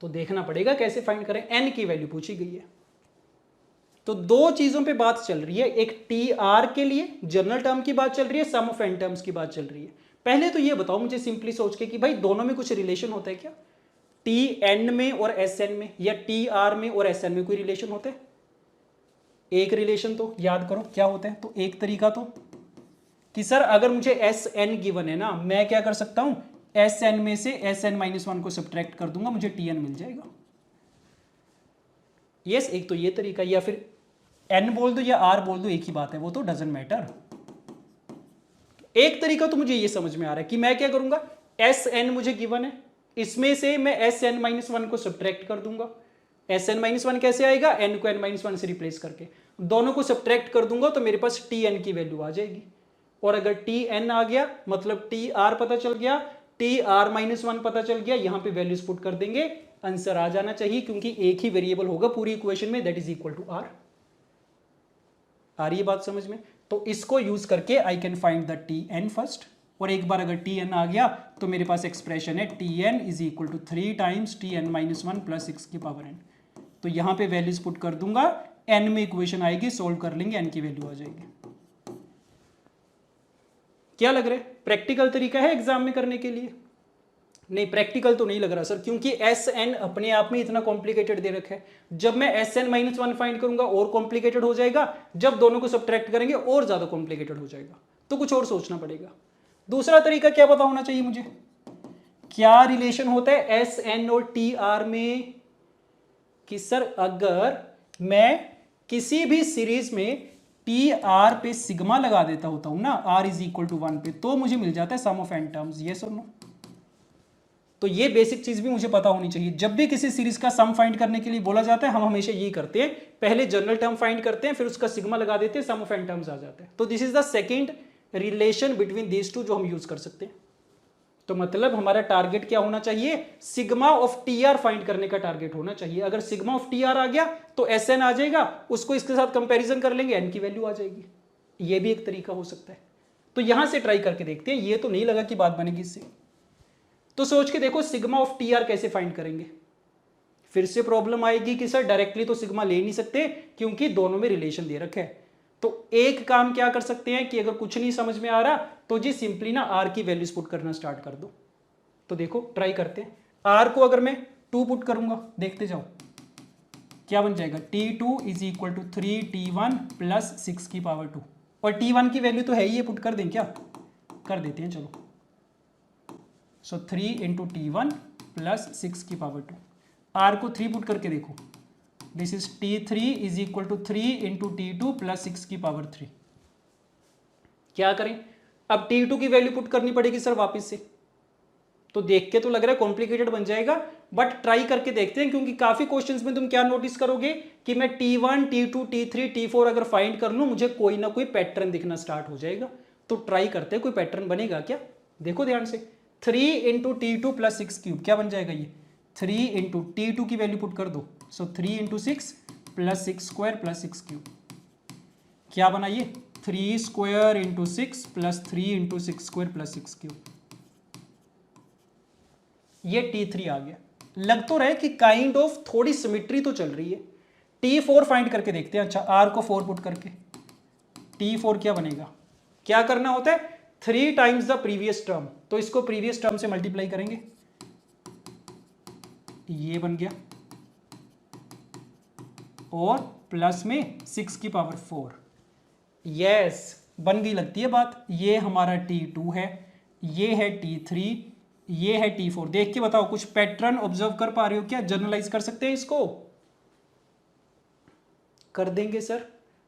तो देखना पड़ेगा कैसे फाइंड करें, n की वैल्यू पूछी गई है। तो दो चीजों पे बात चल रही है, एक TR के लिए जनरल टर्म की बात चल रही है, सम ऑफ n टर्म्स की बात चल रही है। पहले तो ये बताओ मुझे सिंपली सोच के कि भाई दोनों में कुछ रिलेशन होता है क्या, TN में और SN में, या TR में और SN में कोई रिलेशन होते हैं? एक रिलेशन तो याद करो क्या होता है। तो एक तरीका तो कि सर अगर मुझे SN गिवन है ना, मैं क्या कर सकता हूं, SN में से SN-1 को सब्ट्रैक्ट कर दूंगा, मुझे TN मिल जाएगा। यस एक तो ये तरीका, या फिर N बोल दो या R बोल दो, एक ही बात है, वो तो डजंट मैटर। एक तरीका तो मुझे ये समझ में आ रहा है कि मैं क्या करूंगा, SN मुझे गिवन है, इसमें से मैं SN-1 को सब्ट्रैक्ट कर दूंगा। SN-1 कैसे आएगा, N को N-1 से रिप्लेस करके, दोनों को सब्ट्रैक्ट कर दूंगा तो मेरे पास TN की वैल्यू आ जाएगी। और अगर TN आ गया मतलब TR पता चल गया, TR-1 पता चल गया, यहां पे वैल्यूज पुट कर देंगे, आंसर आ जाना चाहिए, क्योंकि एक ही वेरिएबल होगा पूरी इक्वेशन में, that is equal to R। आ रही है बात समझ में? तो इसको यूज करके I can find the TN first, और एक बार अगर TN आ गया तो मेरे पास एक्सप्रेशन है TN is equal to 3 times TN-1 plus 6 की पावर n। तो यहां पे वैल्यूज पुट कर दूंगा, n में इक्वेशन आएगी, सोल्व कर लेंगे, n की वैल्यू आ जाएगी। क्या लग रहा है, प्रैक्टिकल तरीका है एग्जाम में करने के लिए? नहीं प्रैक्टिकल तो नहीं लग रहा सर, क्योंकि SN अपने आप में इतना कॉम्प्लिकेटेड दे रखा है। जब मैं SN-1 फाइंड करूंगा और कॉम्प्लिकेटेड हो जाएगा, जब दोनों को सब्ट्रैक्ट करेंगे और ज्यादा कॉम्प्लिकेटेड हो जाएगा, तो कुछ और सोचना पड़ेगा। दूसरा तरीका क्या पता होना चाहिए मुझे, क्या रिलेशन होता है SN और TR में, कि सर अगर मैं किसी भी सीरीज में TR पे सिग्मा लगा देता होता हूं ना, R इज इक्वल टू 1 पे, तो मुझे मिल जाता है sum of n terms. Yes और नो? तो ये बेसिक चीज भी मुझे पता होनी चाहिए। जब भी किसी सीरीज का सम फाइंड करने के लिए बोला जाता है, हम हमेशा ये करते हैं, पहले जनरल टर्म फाइंड करते हैं, फिर उसका सिग्मा लगा देते हैं, सम ऑफ n टर्म्स आ जाता है। तो this is the second relation between these two जो हम यूज कर सकते हैं। तो मतलब हमारा टारगेट क्या होना चाहिए, सिग्मा ऑफ TR फाइंड करने का टारगेट होना चाहिए। अगर सिग्मा ऑफ TR आ गया तो SN आ जाएगा, उसको इसके साथ कंपैरिजन कर लेंगे, n की वैल्यू आ जाएगी। ये भी एक तरीका हो सकता है। तो यहां से ट्राई करके देखते हैं, ये तो नहीं लगा कि बात बनेगी इससे। तो सोच के देखो सिग्मा ऑफ TR कैसे फाइंड करेंगे। फिर से प्रॉब्लम आएगी कि सर डायरेक्टली तो सिग्मा ले नहीं सकते क्योंकि दोनों में रिलेशन दे रखा है। तो एक काम क्या कर सकते हैं कि अगर कुछ नहीं समझ में आ रहा तो जी सिंपली ना R की वैल्यूज पुट करना स्टार्ट कर दो। तो देखो ट्राई करते हैं। आर को अगर मैं 2 पुट करूंगा, देखते जाओ क्या बन जाएगा, T2 is equal to 3T1 plus 6 की पावर 2, और T1 की वैल्यू तो है ही, ये पुट कर दें क्या, कर देते हैं चलो। सो 3 इंटू T1 प्लस 6 की पावर 2, आर को 3 पुट करके देखो, this is T3 is equal to 3 into T2 plus 6 की पावर 3। क्या करें, अब T2 की वैल्यू पुट करनी पड़ेगी सर वापस से, तो देख के तो लग रहा है कॉम्प्लिकेटेड बन जाएगा, बट ट्राई करके देखते हैं, क्योंकि काफी क्वेश्चंस में तुम क्या नोटिस करोगे कि मैं T1, T2, T3, T4 अगर फाइंड कर लूं, मुझे कोई ना कोई पैटर्न दिखना स्टार्ट हो जाएगा। तो ट्राई करते हैं कोई पैटर्न बनेगा क्या, देखो ध्यान से। 3 इंटू T2 प्लस 6 क्यूब क्या बन जाएगा ये, 3 इंटू T2 की वैल्यू पुट कर दो, सो 3 into 6 plus 6 square plus 6 cube, क्या बना ये 3 square into 6 plus 3 into 6 square plus 6 cube, ये T3 आ गया। लग तो रहे कि काइंड ऑफ थोड़ी सिमिट्री तो चल रही है। T4 फाइंड करके देखते हैं। अच्छा, R को 4 पुट करके T4 क्या बनेगा, क्या करना होता है, 3 टाइम्स द प्रीवियस टर्म, तो इसको प्रीवियस टर्म से मल्टीप्लाई करेंगे, ये बन गया, और प्लस में 6 की पावर 4, यस बन गई लगती है बात। ये हमारा T2 है, ये है T3, ये है T4। देख के बताओ कुछ पैटर्न ऑब्जर्व कर पा रहे हो क्या, जनरलाइज कर सकते हैं इसको, कर देंगे सर।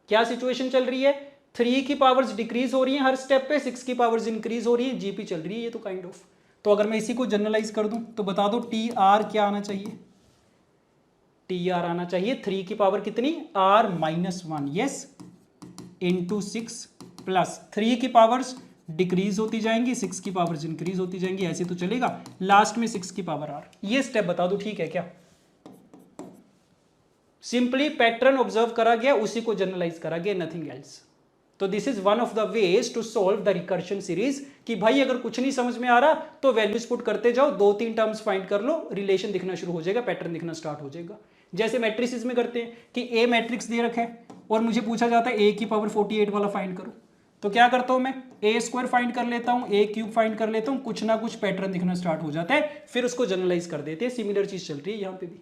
क्या सिचुएशन चल रही है, 3 की पावर्स डिक्रीज हो रही है हर स्टेप पे, 6 की पावर्स इंक्रीज हो रही है, जीपी चल रही है ये तो काइंड ऑफ। तो अगर मैं इसी को जनरलाइज कर दूं तो बता दो TR क्या आना चाहिए, TR आना चाहिए 3 की पावर कितनी, R minus 1, yes, into 6 plus 3 की पावर्स डिक्रीज होती जाएंगी, 6 की पावर्स इंक्रीज होती जाएंगी, ऐसे तो चलेगा, लास्ट में 6 की पावर R। ये स्टेप बता दो, ठीक है क्या, सिंपली पैटर्न ऑब्जर्व करा गया, उसी को जनरलाइज करा गया, नथिंग एल्स। तो this is one of the ways to solve the recursion series, कि भाई अगर कुछ नहीं समझ में आ रहा तो वैल्यूज पुट करते जाओ, 2-3 टर्म्स फाइंड कर लो, रिलेशन दिखना शुरू हो जाएगा, पैटर्न दिखना स्टार्ट हो जाएगा। जैसे मैट्रिसेस में करते हैं कि ए मैट्रिक्स दे रखा है और मुझे पूछा जाता है ए की पावर 48 वाला फाइंड करो, तो क्या करता हूं मैं, ए स्क्वायर फाइंड कर लेता हूं, ए क्यूब फाइंड कर लेता हूं, कुछ ना कुछ पैटर्न दिखना स्टार्ट हो जाता है, फिर उसको जनरलाइज कर देते हैं। सिमिलर चीज चल रही है यहां पे भी,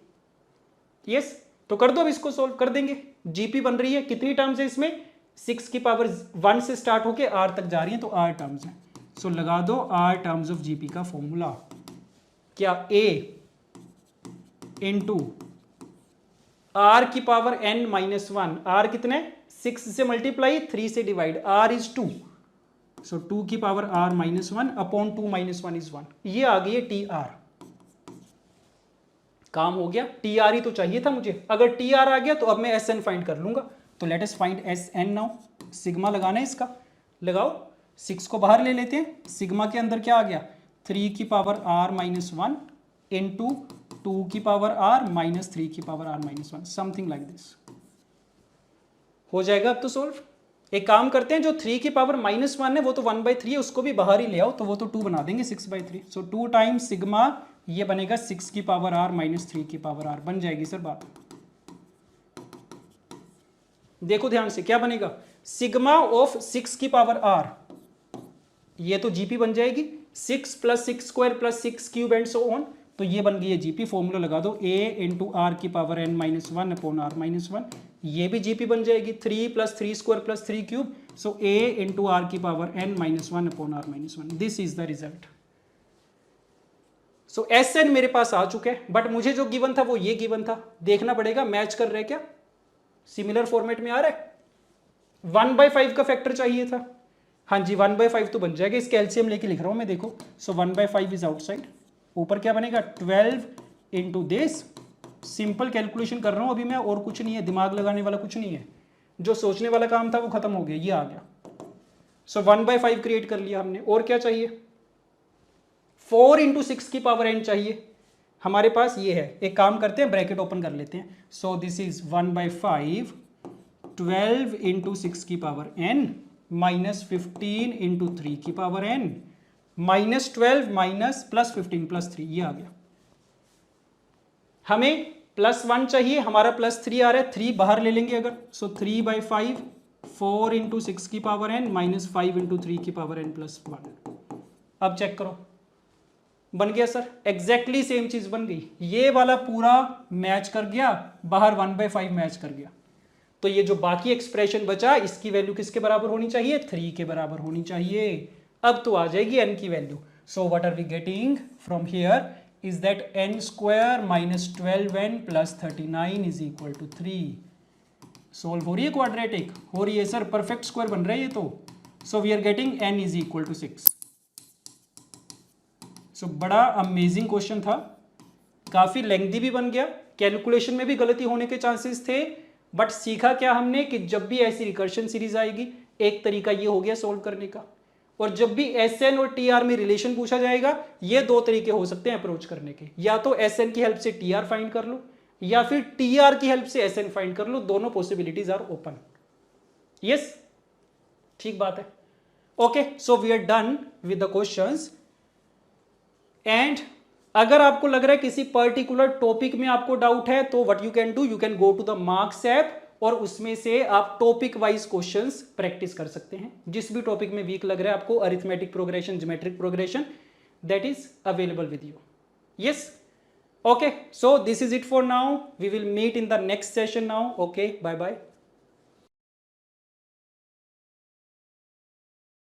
यस। तो कर दो, अब इसको सोल्व कर देंगे। जीपी बन रही है, कितनी टर्म्स है इसमें, 6 की पावर 1 से स्टार्ट होके R तक जा रही है, तो R टर्म्स है। सो लगा दो R टर्म्स ऑफ जीपी का फॉर्मूला, क्या A इंटू R की पावर n माइनस 1, R कितने, 6 से मल्टीप्लाई 3 से डिवाइड, R इज 2, सो 2 की power R minus 1 upon 2 minus 1 is 1, ये आ गई है TR। काम हो गया, TR ही तो चाहिए था मुझे, अगर TR आ गया तो अब मैं SN फाइंड कर लूंगा। तो let us find SN now, sigma लगाना है इसका, लगाओ, 6 को बाहर ले लेते हैं, सिग्मा के अंदर क्या आ गया, 3 की पावर R माइनस 1 इंटू 2 की पावर R माइनस 3 की power R minus 1, something like this. हो जाएगा अब तो सोल्व। एक काम करते हैं, जो 3 की पावर माइनस 1 है वो तो 1/3 है, उसको भी बाहर ही ले आओ, तो वो तो 2 बना देंगे, 6/3। सो 2 टाइम्स सिग्मा, ये बनेगा 6 की पावर R माइनस 3 की पावर R, बन जाएगी सर बात। देखो ध्यान से क्या बनेगा, सिग्मा ऑफ 6 की पावर R, ये तो जीपी बन जाएगी, 6 plus 6 square plus 6 cube and so on, तो ये बन गई है जीपी। फॉर्मूला लगा दो, A इंटू आर की power n minus 1 upon R minus 1, ये भी जीपी बन जाएगी, 3 plus 3 square plus 3 cube, so A into R की power n minus 1 upon R minus 1, this is the result. So SN मेरे पास आ चुका है, बट मुझे जो गिवन था वो ये गिवन था, देखना पड़ेगा मैच कर रहे क्या, सिमिलर फॉर्मेट में आ रहा है। 1/5 का फैक्टर चाहिए था, हाँ जी 1/5 तो बन जाएगा, इसके एलसीएम लेके लिख रहा हूं मैं, देखो। सो 1/5 इज आउटसाइड, ऊपर क्या बनेगा 12 इंटू दिस, सिंपल कैलकुलेशन कर रहा हूं अभी मैं, और कुछ नहीं है, दिमाग लगाने वाला कुछ नहीं है, जो सोचने वाला काम था वो खत्म हो गया, ये आ गया। सो 1/5 क्रिएट कर लिया हमने, और क्या चाहिए, 4 इंटू 6 की पावर n चाहिए हमारे पास, ये है। एक काम करते हैं, ब्रैकेट ओपन कर लेते हैं, सो दिस इज 1/5 12 इंटू 6 की पावर n माइनस 15 इंटू 3 की power n minus 12 minus plus 15 plus 3, ये आ गया। हमें +1 चाहिए, हमारा +3 आ रहा है, 3 बाहर ले लेंगे अगर, सो 3/5 4 इंटू 6 की पावर n माइनस 5 इंटू 3 की पावर n प्लस 1। अब चेक करो, बन गया सर, एग्जैक्टली सेम चीज बन गई, ये वाला पूरा मैच कर गया, बाहर 1/5 मैच कर गया, तो ये जो बाकी एक्सप्रेशन बचा इसकी वैल्यू किसके बराबर होनी चाहिए, 3 के बराबर होनी चाहिए। अब तो आ जाएगी n की वैल्यू। So what are we getting from here is that n square minus 12n plus 39 is equal to 3। Solve हो रही है, क्वाड्रेटिक हो रही है सर, परफेक्ट स्क्वायर बन रहा है ये तो। So we are getting n is equal to 6। So बड़ा अमेजिंग क्वेश्चन था, काफी लेंथी भी बन गया, कैलकुलेशन में भी गलती होने के चांसेस थे, बट सीखा क्या हमने कि जब भी ऐसी रिकर्शन सीरीज आएगी, एक तरीका ये हो गया सोल्व करने का, और जब भी SN और TR में रिलेशन पूछा जाएगा, ये दो तरीके हो सकते हैं अप्रोच करने के, या तो SN की हेल्प से TR फाइंड कर लो, या फिर TR की हेल्प से SN फाइंड कर लो, दोनों पॉसिबिलिटीज आर ओपन। यस, ठीक बात है। Okay, so we are done with the questions. And अगर आपको लग रहा है किसी पर्टिकुलर टॉपिक में आपको डाउट है, तो what you can do, you can go to the Marks app और उसमें से आप टॉपिक वाइज क्वेश्चंस प्रैक्टिस कर सकते हैं। जिस भी टॉपिक में वीक लग रहा है आपको, arithmetic progression, geometric progression, that is available with you. Yes, okay, so this is it for now, we will meet in the next session now. Okay, bye bye.